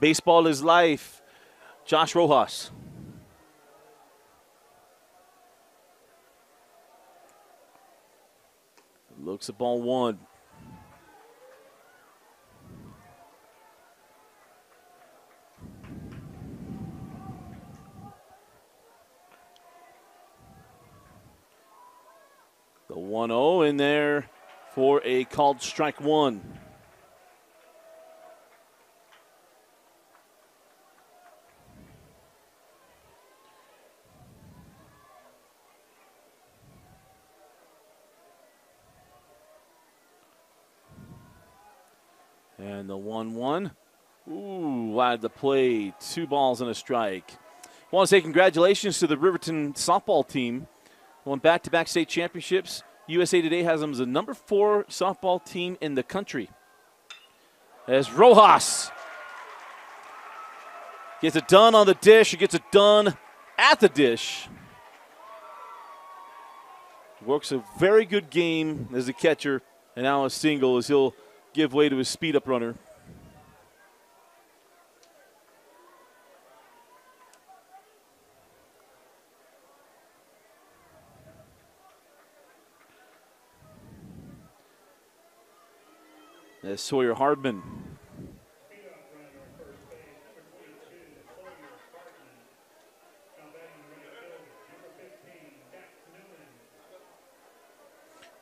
S1: Baseball is Life, Josh Rojas. Looks at ball one. The 1-0 in there for a called strike one. And the 1-1. Ooh, wide the play. 2 balls and a strike. I want to say congratulations to the Riverton softball team. Won back-to-back state championships. USA Today has them as the number 4 softball team in the country. As Rojas gets it done on the dish. He gets it done at the dish. Works a very good game as a catcher. And now a single as he'll give way to his speed-up runner. As Sawyer Hardman.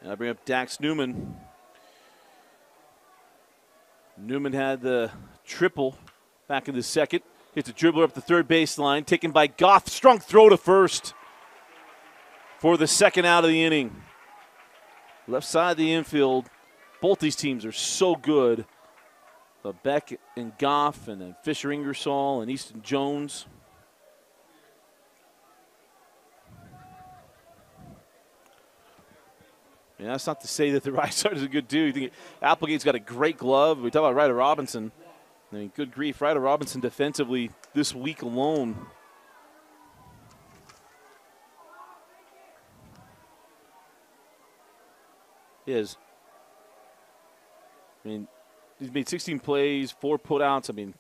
S1: And I bring up Dax Newman. Newman had the triple back in the second. Hits a dribbler up the third baseline, taken by Goff. Strong throw to first for the second out of the inning. Left side of the infield. Both these teams are so good. Beck and Goff, and then Fisher Ingersoll and Easton Jones. And that's not to say that the right side is a good dude. You think Applegate's got a great glove. We talk about Ryder Robinson. I mean, good grief, Ryder Robinson defensively this week alone. Is. I mean, he's made 16 plays, 4 putouts. I mean,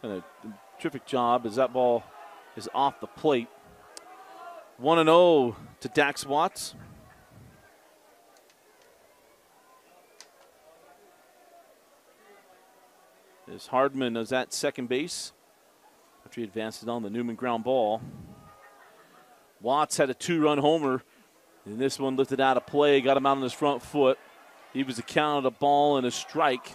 S1: done a terrific job as that ball is off the plate. 1-0 to Dax Watts. As Hardman is at second base after he advanced it on the Newman ground ball. Watts had a 2-run homer, and this one lifted out of play, got him out on his front foot. He was accounted a ball and a strike.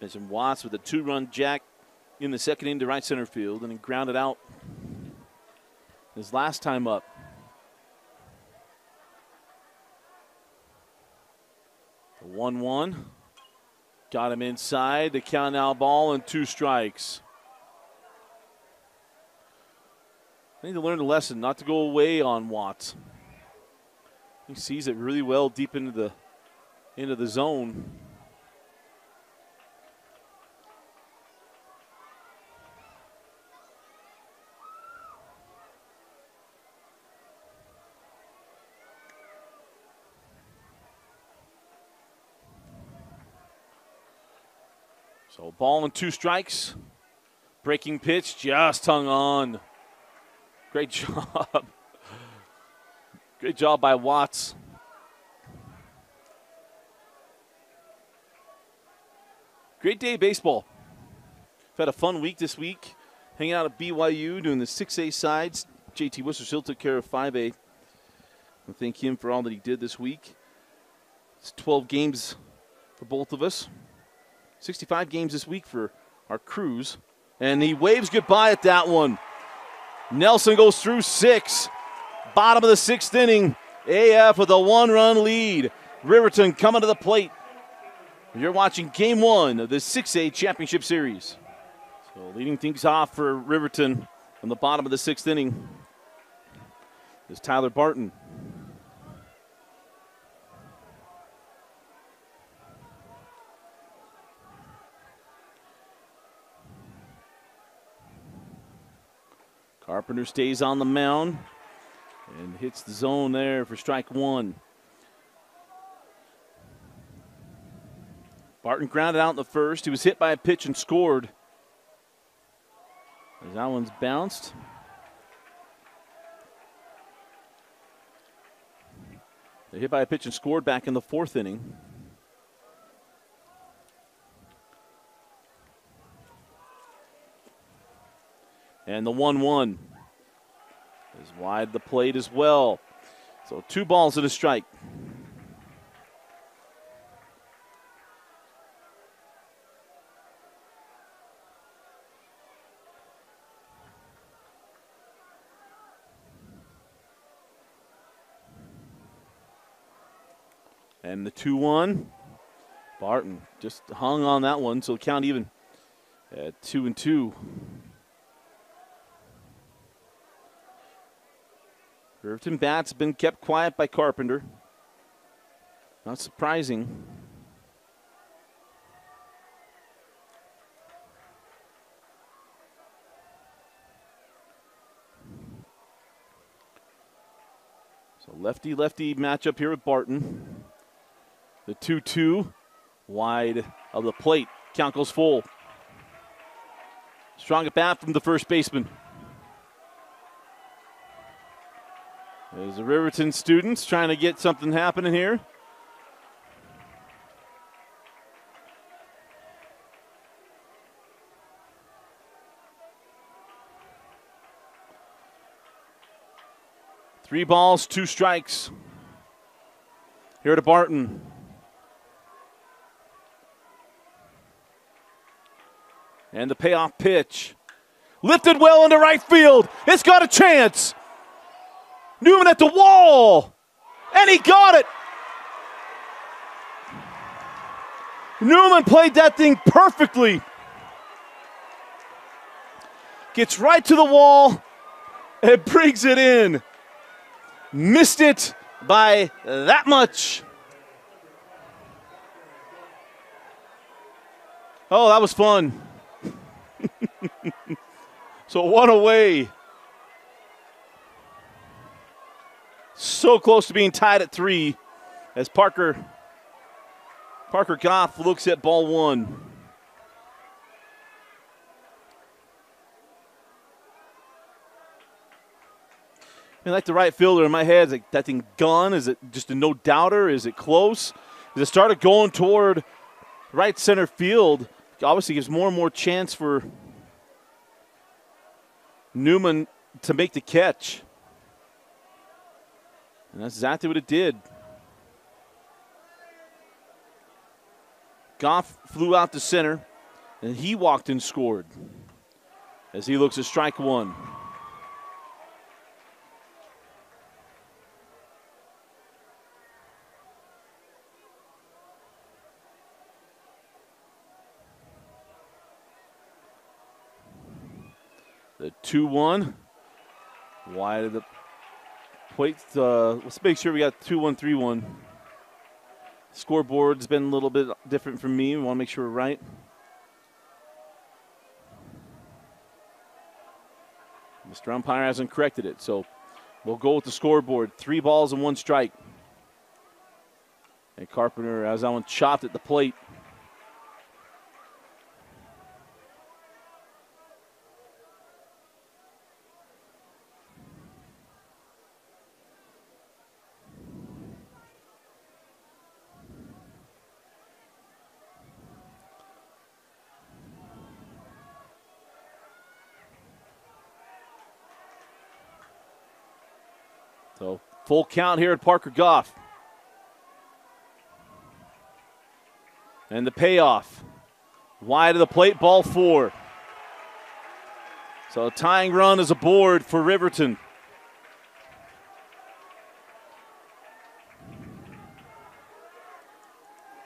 S1: Mentioned Watts with a 2-run jack in the second inning to right center field, and he grounded out his last time up. The 1-1 got him inside. The count now, ball and 2 strikes. I need to learn a lesson not to go away on Watts. He sees it really well deep into the zone. So ball and 2 strikes. Breaking pitch just hung on. Great job. Great job by Watts. Great day of baseball. We've had a fun week this week. Hanging out at BYU doing the 6A sides. JT Worcester still took care of 5A. I thank him for all that he did this week. It's 12 games for both of us. 65 games this week for our crews. And he waves goodbye at that one. Nelson goes through 6. Bottom of the 6th inning. AF with a 1-run lead. Riverton coming to the plate. You're watching Game 1 of the 6A Championship Series. So leading things off for Riverton on the bottom of the 6th inning is Tyler Barton. Carpenter stays on the mound and hits the zone there for strike 1. Barton grounded out in the first. He was hit by a pitch and scored. As that one's bounced. They hit by a pitch and scored back in the 4th inning. And the 1-1 is wide the plate as well. So 2 balls and a strike. And the 2-1. Barton just hung on that one, so count even at 2-2. Riverton bats have been kept quiet by Carpenter. Not surprising. So lefty-lefty matchup here with Barton. The 2-2 wide of the plate. Count goes full. Strong at bat from the first baseman. There's the Riverton students trying to get something happening here. Three balls, 2 strikes. Here to Barton. And the payoff pitch. Lifted well into right field. It's got a chance. Newman at the wall, and he got it. Newman played that thing perfectly. Gets right to the wall and brings it in. Missed it by that much. Oh, that was fun. So 1 away. So close to being tied at 3 as Parker Goff looks at ball 1. And like the right fielder in my head, is like, that thing gone? Is it just a no-doubter? Is it close? As it started going toward right center field, obviously gives more and more chance for Newman to make the catch. And that's exactly what it did. Goff flew out to center, and he walked and scored as he looks at strike 1. The 2-1 wide of the plate. Let's make sure we got 2-1, 3-1. Scoreboard's been a little bit different from me. We want to make sure we're right. Mr. Umpire hasn't corrected it, so we'll go with the scoreboard. 3 balls and 1 strike. And Carpenter has that one chopped at the plate. So full count here at Parker Goff. And the payoff. Wide of the plate, ball 4. So a tying run is aboard for Riverton.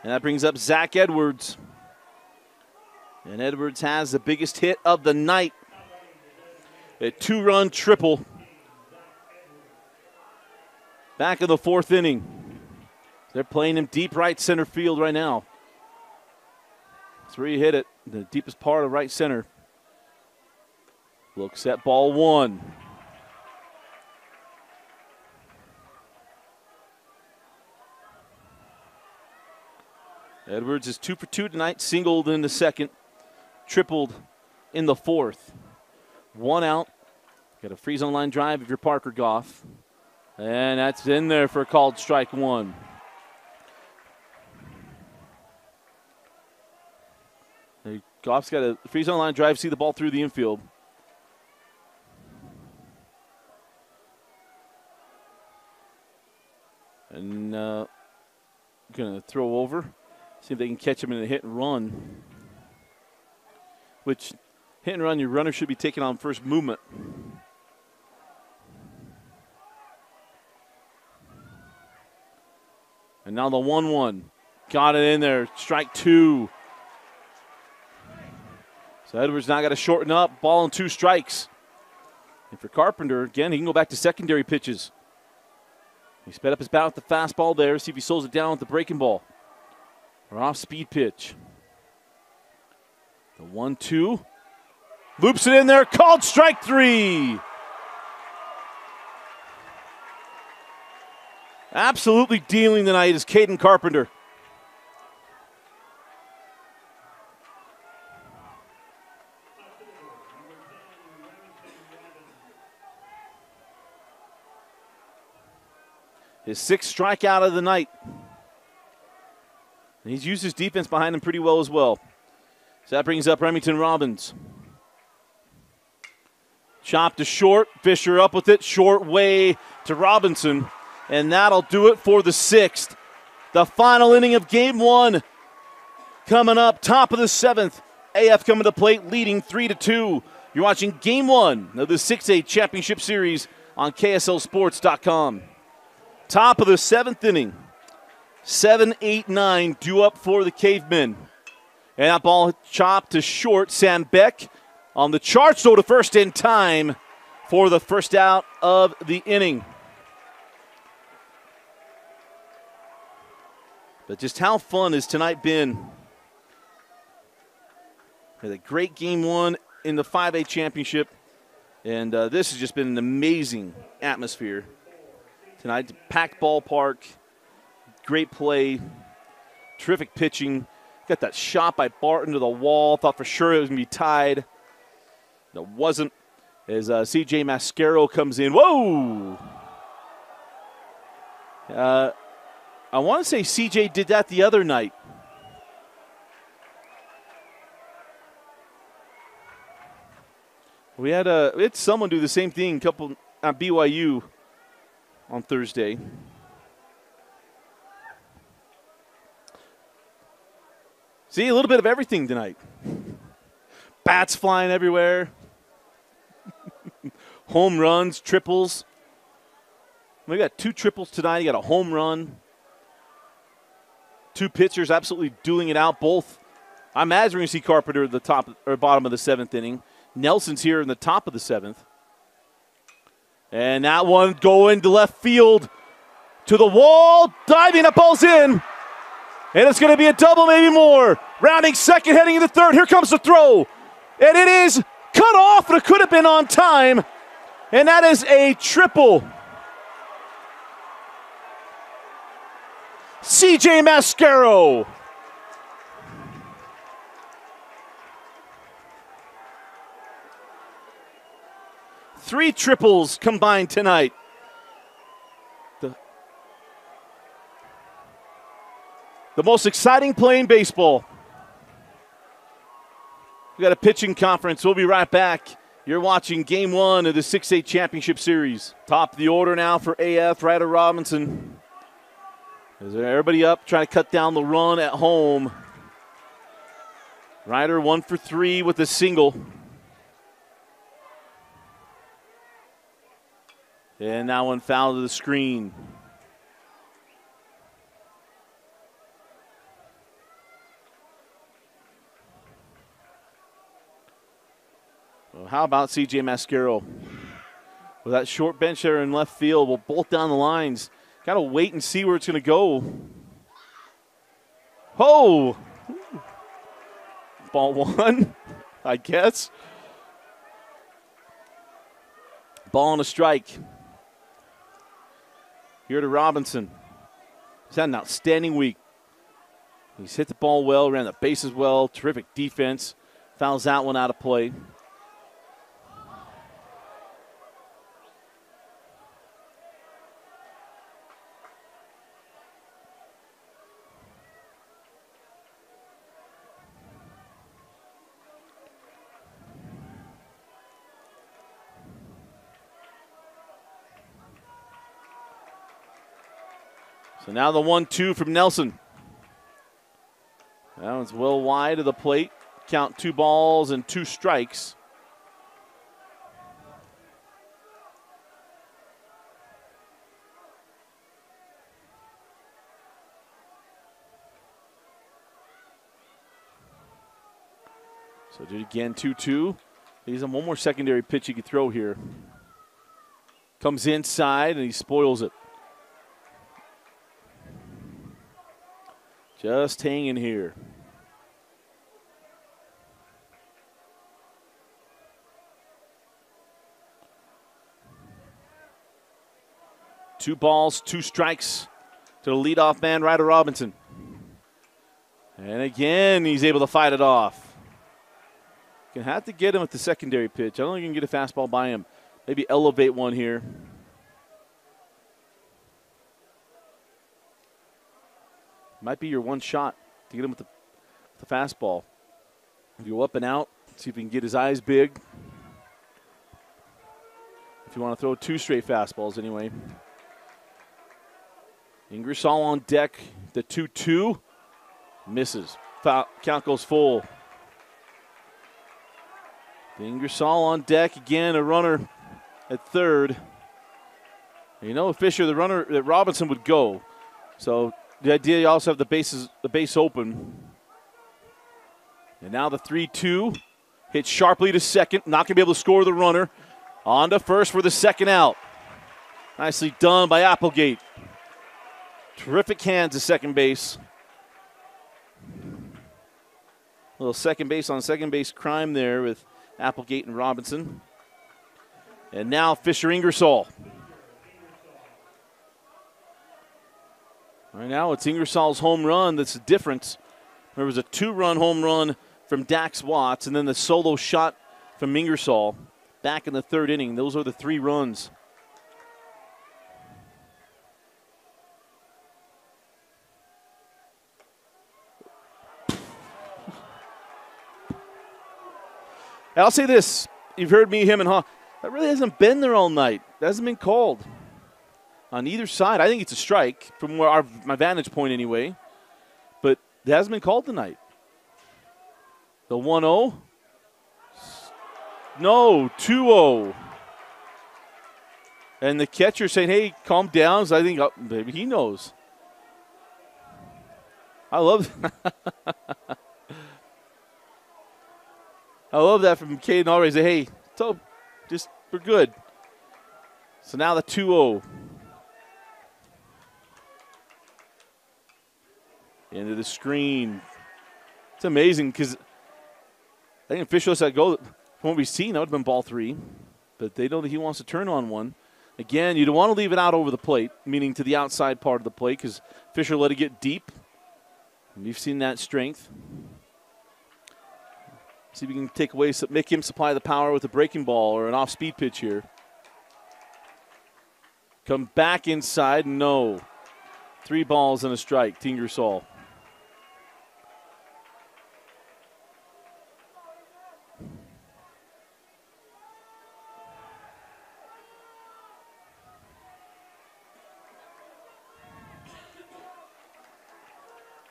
S1: And that brings up Zach Edwards. And Edwards has the biggest hit of the night. A 2-run triple. Back in the 4th inning. They're playing him deep right center field right now. That's where he hit it, the deepest part of right center. Looks at ball 1. Edwards is 2 for 2 tonight, singled in the 2nd, tripled in the 4th. 1 out. Got a freeze on line drive if you're Parker Goff. And that's in there for a called strike 1. Goff's got a freeze on line drive, see the ball through the infield. And going to throw over, see if they can catch him in a hit and run. Which, hit and run, your runner should be taking on first movement. And now the 1-1. Got it in there, strike 2. So Edwards now got to shorten up, ball and 2 strikes. And for Carpenter, again, he can go back to secondary pitches. He sped up his bat with the fastball there, see if he slows it down with the breaking ball. Or off-speed pitch. The 1-2. Loops it in there, called strike 3. Absolutely dealing tonight is Caden Carpenter. His 6th strikeout of the night. And he's used his defense behind him pretty well as well. So that brings up Remington Robbins. Chop to short. Fisher up with it. Short way to Robinson. And that'll do it for the 6th. The final inning of Game 1 coming up. Top of the 7th. AF coming to plate leading 3-2. You're watching Game 1 of the 6A Championship Series on KSLSports.com. Top of the 7th inning. 7-8-9 due up for the Cavemen. And that ball chopped to short. Sam Beck on the charge throw to first in time for the first out of the inning. But just how fun has tonight been? Had a great Game 1 in the 5A Championship. And this has just been an amazing atmosphere tonight. Packed ballpark, great play, terrific pitching. Got that shot by Barton to the wall. Thought for sure it was going to be tied. It wasn't, as CJ Mascaro comes in. Whoa! I want to say CJ did that the other night. We had someone do the same thing a couple at BYU on Thursday. See, a little bit of everything tonight. Bats flying everywhere. Home runs, triples. We got 2 triples tonight. You got a home run. 2 pitchers absolutely dueling it out. Both. I imagine we're going to see Carpenter at the top or bottom of the 7th inning. Nelson's here in the top of the 7th. And that one going to left field. To the wall. Diving. That ball's in. And it's going to be a double, maybe more. Rounding second, heading into third. Here comes the throw. And it is cut off, but it could have been on time. And that is a triple. CJ Mascaro. Three triples combined tonight. The most exciting play in baseball. We got a pitching conference. We'll be right back. You're watching Game 1 of the 6A Championship Series. Top of the order now for AF, Ryder Robinson. Is everybody up trying to cut down the run at home? Ryder 1 for 3 with a single. And that one fouled to the screen. Well, how about C.J. Mascaro? With that short bench there in left field, we'll bolt down the lines. Got to wait and see where it's going to go. Oh! Ball one, I guess. Ball and a strike. Here to Robinson. He's had an outstanding week. He's hit the ball well, ran the bases well, terrific defense. Fouls that one out of play. So now the 1-2 from Nelson. That one's well wide of the plate. Count 2 balls and 2 strikes. So do it again, 2-2. He's on one more secondary pitch he could throw here. Comes inside and he spoils it. Just hanging here. Two balls, 2 strikes to the leadoff man, Ryder Robinson. And again, he's able to fight it off. Gonna have to get him at the secondary pitch. I don't think you can get a fastball by him. Maybe elevate one here. Might be your one shot to get him with the fastball. If you go up and out, see if you can get his eyes big. If you want to throw 2 straight fastballs anyway. Ingersoll on deck, the 2-2. Misses. Foul, count goes full. Ingersoll on deck again, a runner at third. You know, Fisher, the runner that Robinson would go. So the idea, you also have the base open. And now the 3-2. Hit sharply to second. Not going to be able to score the runner. On to first for the second out. Nicely done by Applegate. Terrific hands at second base. Little second base on second base crime there with Applegate and Robinson. And now Fisher Ingersoll. Right now it's Ingersoll's home run that's the difference. There was a 2-run home run from Dax Watts and then the solo shot from Ingersoll back in the 3rd inning. Those are the 3 runs. And I'll say this. You've heard me, him, and Haw. That really hasn't been there all night. That hasn't been called. On either side, I think it's a strike from where my vantage point anyway. But it hasn't been called tonight. The 1-0. No, 2-0. And the catcher saying, hey, calm down. So I think maybe he knows. I love that from Caden already. Say, hey, so just we're good. So now the 2-0. Into the screen. It's amazing because I think officials that go, from what we've seen, that would have been ball 3. But they know that he wants to turn on one. Again, you don't want to leave it out over the plate, meaning to the outside part of the plate, because Fisher let it get deep. And we've seen that strength. See if we can take away, make him supply the power with a breaking ball or an off-speed pitch here. Come back inside, no. 3 balls and a strike to Ingersoll.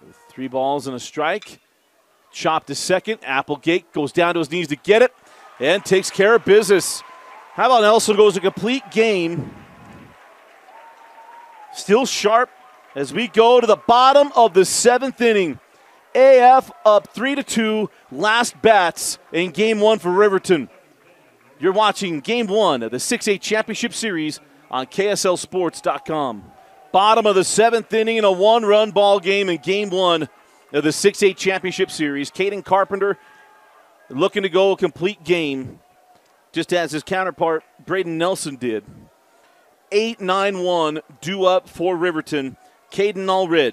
S1: With 3 balls and a strike. chop to second. Applegate goes down to his knees to get it and takes care of business. How about Nelson goes a complete game. Still sharp as we go to the bottom of the 7th inning. AF up 3-2, last bats in Game 1 for Riverton. You're watching Game 1 of the 6A Championship Series on KSLSports.com. Bottom of the 7th inning in a one-run ball game in Game 1 of the 6A Championship Series. Caden Carpenter looking to go a complete game, just as his counterpart Braden Nelson did. 8-9-1 due up for Riverton. Caden Allred,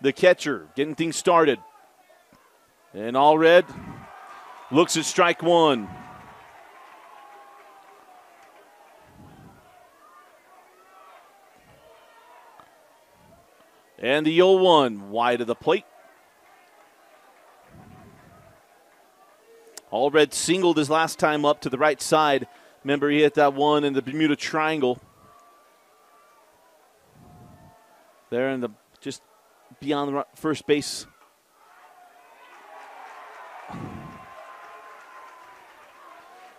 S1: the catcher, getting things started. And Allred looks at strike one. And the 0-1 wide of the plate. Allred singled his last time up to the right side. Remember, he hit that one in the Bermuda Triangle. There in the just beyond the first base.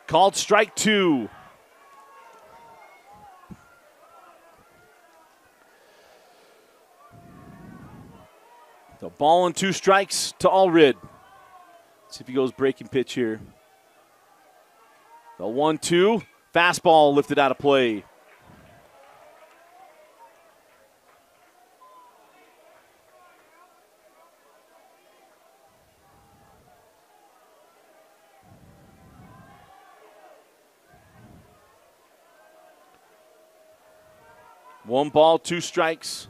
S1: Called strike two. The ball and 2 strikes to Allred. See if he goes breaking pitch here. The 1-2. Fastball lifted out of play. One ball, 2 strikes.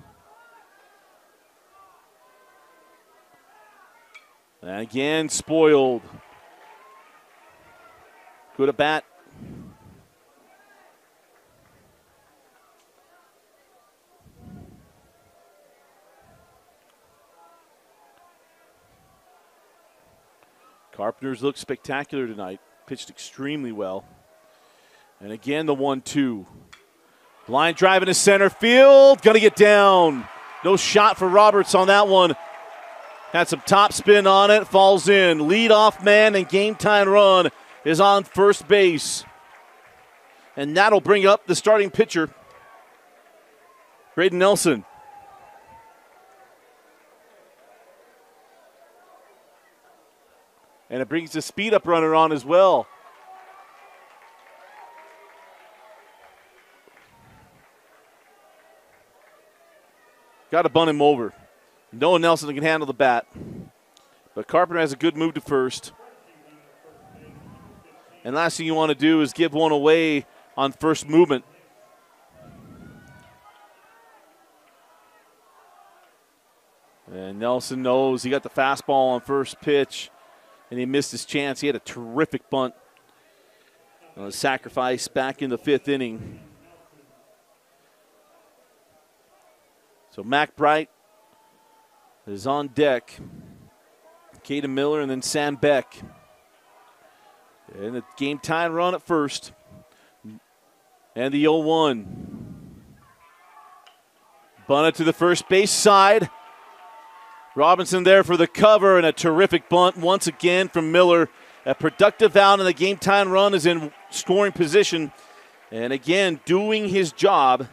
S1: And again, spoiled. Good at bat. Carpenters look spectacular tonight. Pitched extremely well. And again, the 1-2. Line drive into center field. Gonna get down. No shot for Roberts on that one. Had some top spin on it. Falls in. Leadoff man and game time run is on first base. And that'll bring up the starting pitcher, Braden Nelson. And it brings the speed up runner on as well. Got to bunt him over. Noah Nelson can handle the bat. But Carpenter has a good move to first. And last thing you want to do is give one away on first movement. And Nelson knows he got the fastball on first pitch, and he missed his chance. He had a terrific bunt. A sacrifice back in the 5th inning. So Mac Bright is on deck. Caden Miller and then Sam Beck. And the game time run at first. And the 0-1. Bunted to the first base side. Robinson there for the cover and a terrific bunt once again from Miller. A productive out and the game time run is in scoring position. And again, doing his job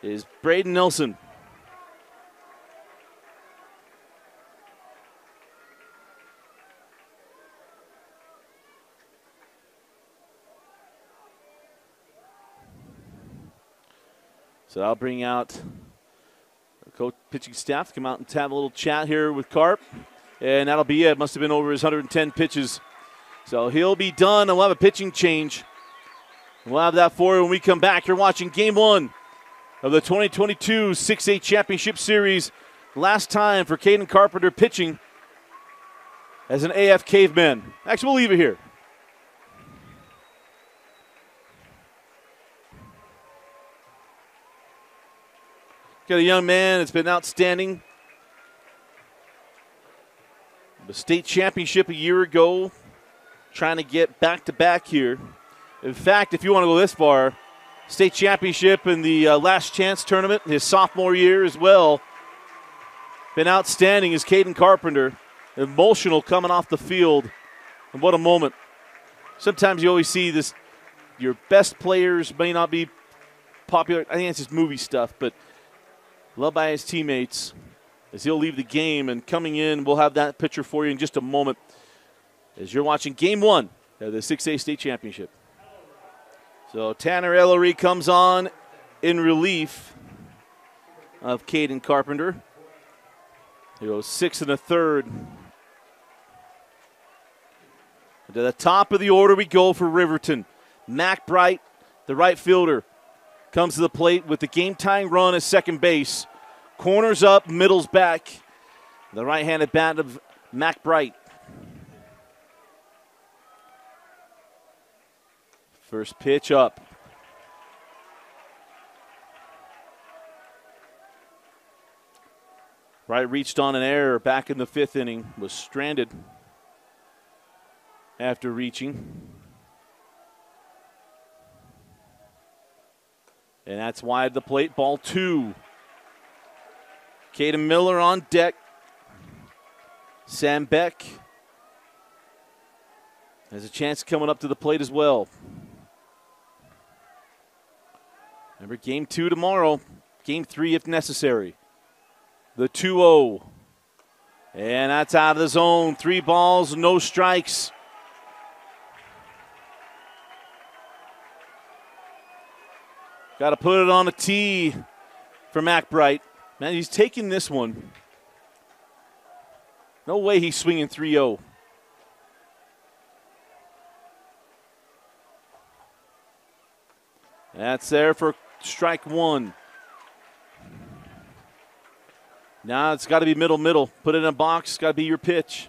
S1: is Braden Nelson. So I'll bring out the coach pitching staff to come out and have a little chat here with Carp. And that'll be it. Must have been over his 110 pitches. So he'll be done, and we'll have a pitching change. We'll have that for you when we come back. You're watching Game 1 of the 2022 6A Championship Series. Last time for Caden Carpenter pitching as an AF Cavemen. Actually, we'll leave it here. Got a young man that's been outstanding. The state championship a year ago, trying to get back-to-back here. In fact, if you want to go this far, state championship in the last chance tournament, his sophomore year as well. Been outstanding as Caden Carpenter. emotional coming off the field. And what a moment. Sometimes you always see this, your best players may not be popular. I think it's just movie stuff, but loved by his teammates as he'll leave the game. And coming in, we'll have that picture for you in just a moment as you're watching Game 1 of the 6A State Championship. So Tanner Ellery comes on in relief of Caden Carpenter. He goes 6 1/3. To the top of the order we go for Riverton. Mac Bright, the right fielder, comes to the plate with the game-tying run at second base. Corners up, middle's back. The right-handed bat of Mac Bright. First pitch up. Bright reached on an error back in the 5th inning, was stranded after reaching. And that's wide the plate, ball 2. Caden Miller on deck. Sam Beck has a chance coming up to the plate as well. Remember, Game 2 tomorrow, Game 3 if necessary. The 2-0. And that's out of the zone. 3 balls, no strikes. Got to put it on a tee for Mac Bright. Man, he's taking this one. No way he's swinging 3-0. That's there for strike 1. Now it's got to be middle. Put it in a box. It's got to be your pitch.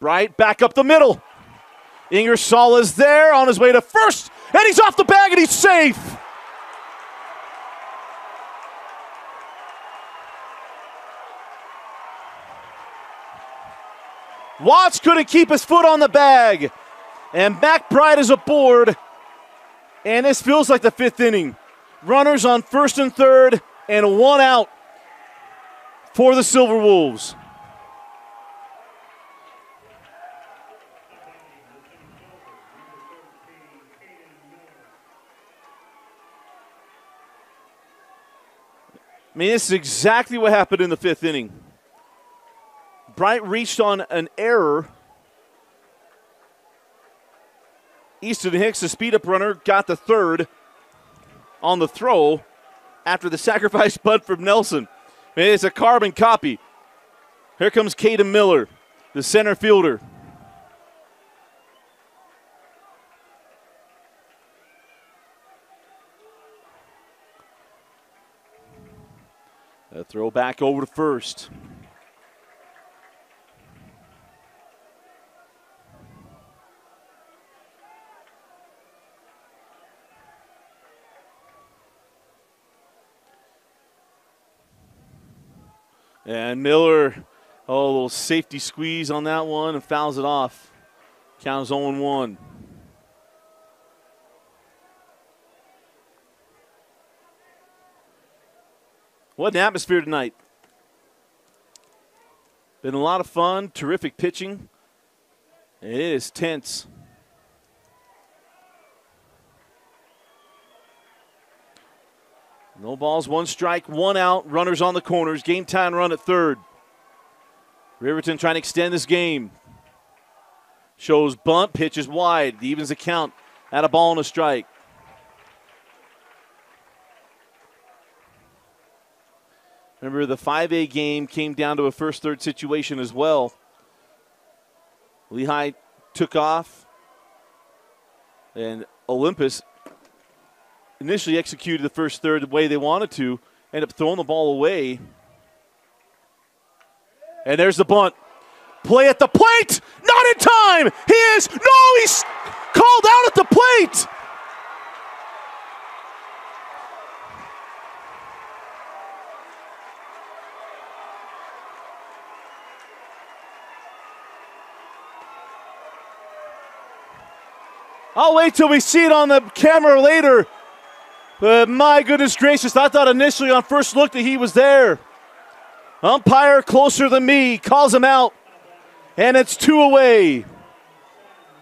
S1: Bright back up the middle. Ingersoll is there on his way to first, and he's off the bag and he's safe. Watts couldn't keep his foot on the bag, and Mac Bright is aboard, and this feels like the 5th inning. Runners on 1st and 3rd, and 1 out for the Silverwolves. I mean, this is exactly what happened in the 5th inning. Bright reached on an error. Easton Hicks, the speed-up runner, got the 3rd on the throw after the sacrifice bunt from Nelson. I mean, it's a carbon copy. Here comes Caden Miller, the center fielder. A throw back over to first. And Miller, a little safety squeeze on that one and fouls it off. Count is 0-1. What an atmosphere tonight. Been a lot of fun, terrific pitching. It is tense. No balls, 1 strike, 1 out. Runners on the corners. Game time run at 3rd. Riverton trying to extend this game. Shows bunt, pitches wide. Evens the count at a ball and a strike. Remember, the 5A game came down to a 1st-3rd situation as well. Lehigh took off, and Olympus initially executed the 1st-3rd the way they wanted to, ended up throwing the ball away. And there's the bunt. Play at the plate! Not in time! He's called out at the plate! I'll wait till we see it on the camera later. But my goodness gracious, I thought initially on first look that he was there. Umpire closer than me calls him out. And it's 2 away.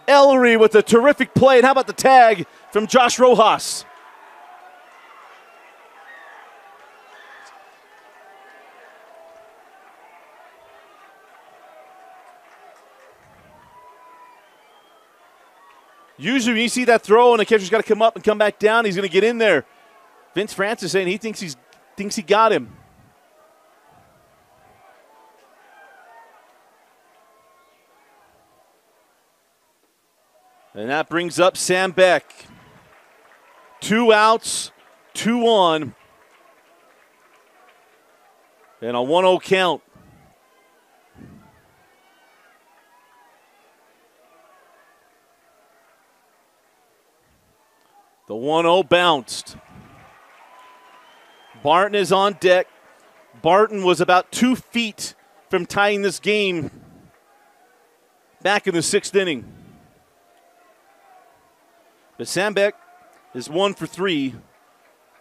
S1: Ellery with a terrific play. And how about the tag from Josh Rojas? Usually when you see that throw and the catcher's got to come up and come back down, he's going to get in there. Vince Francis saying he thinks he got him. And that brings up Sam Beck. 2 outs, 2 on. And a 1-0 count. The 1-0 bounced. Barton is on deck. Barton was about 2 feet from tying this game back in the 6th inning. But Sam Beck is 1 for 3.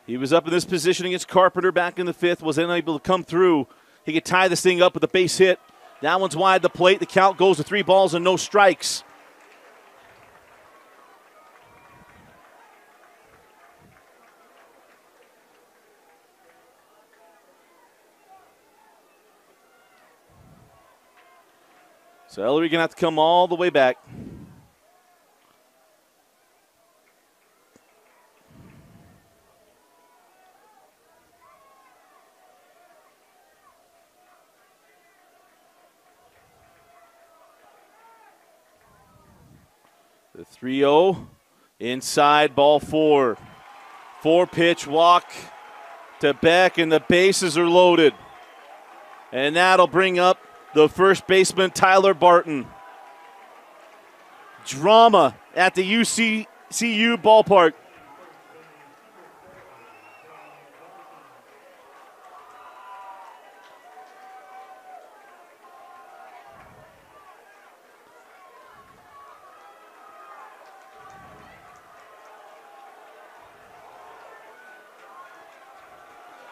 S1: He was up in this position against Carpenter back in the 5th, was unable to come through. He could tie this thing up with a base hit. That one's wide the plate. The count goes to 3 balls and no strikes. So Ellery going to have to come all the way back. The 3-0 inside, ball 4. 4-pitch walk to Beck, and the bases are loaded. And that'll bring up the first baseman, Tyler Barton. Drama at the UCCU ballpark.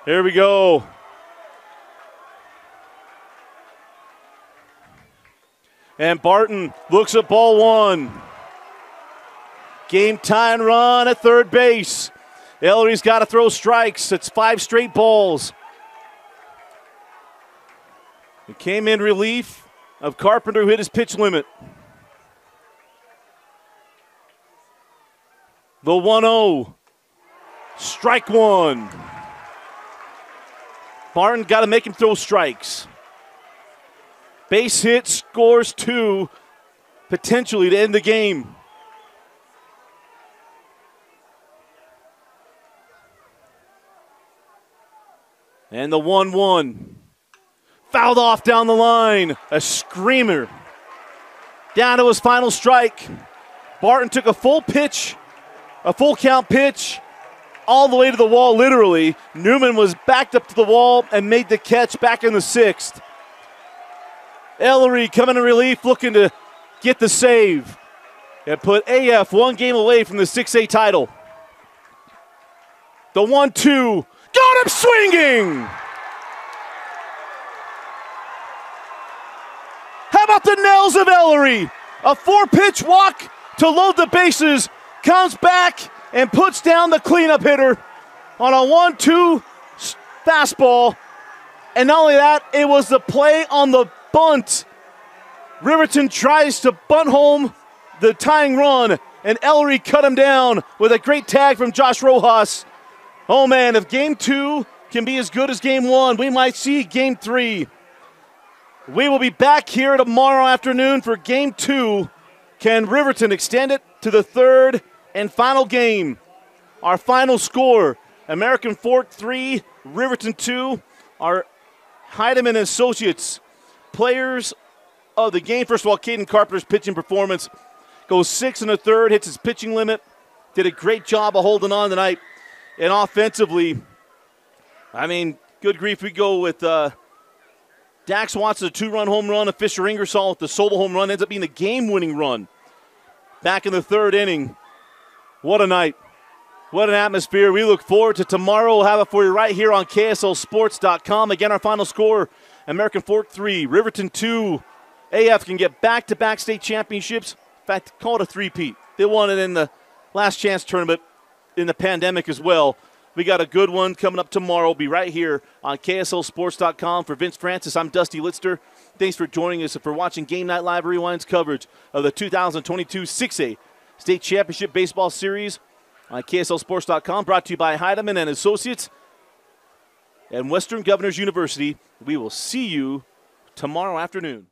S1: Here we go. And Barton looks at ball 1. Game time run at third base. Ellery's got to throw strikes. It's 5 straight balls. He came in relief of Carpenter, who hit his pitch limit. The 1-0. Strike 1. Barton got to make him throw strikes. Base hit, scores 2, potentially to end the game. And the 1-1. Fouled off down the line. A screamer. Down to his final strike. Barton took a full pitch, a full count pitch, all the way to the wall, literally. Newman was backed up to the wall and made the catch back in the 6th. Ellery coming in relief, looking to get the save and put AF 1 game away from the 6A title. The 1-2, got him swinging! How about the nails of Ellery? A 4-pitch walk to load the bases, comes back and puts down the cleanup hitter on a 1-2 fastball. And not only that, it was the play on the bunt. Riverton tries to bunt home the tying run, and Ellery cut him down with a great tag from Josh Rojas. Oh man, if game 2 can be as good as game 1, we might see game 3. We will be back here tomorrow afternoon for game 2. Can Riverton extend it to the 3rd and final game? Our final score, American Fork 3, Riverton 2. Our Heidemann Associates players of the game. First of all, Caden Carpenter's pitching performance goes 6 1/3, hits his pitching limit. Did a great job of holding on tonight. And offensively, I mean, good grief, we go with Dax Watson, a 2-run home run, and Fisher Ingersoll with the solo home run, ends up being the game-winning run back in the 3rd inning. What a night. What an atmosphere. We look forward to tomorrow. We'll have it for you right here on KSLSports.com. Again, our final score, American Fork 3, Riverton 2. AF can get back-to-back state championships. In fact, call it a three-peat. They won it in the last chance tournament in the pandemic as well. We got a good one coming up tomorrow. We'll be right here on KSLSports.com. For Vince Francis, I'm Dusty Litzter. Thanks for joining us and for watching Game Night Live Rewind's coverage of the 2022 6A State Championship Baseball Series on KSLSports.com. Brought to you by Heidemann and Associates and Western Governors University. We will see you tomorrow afternoon.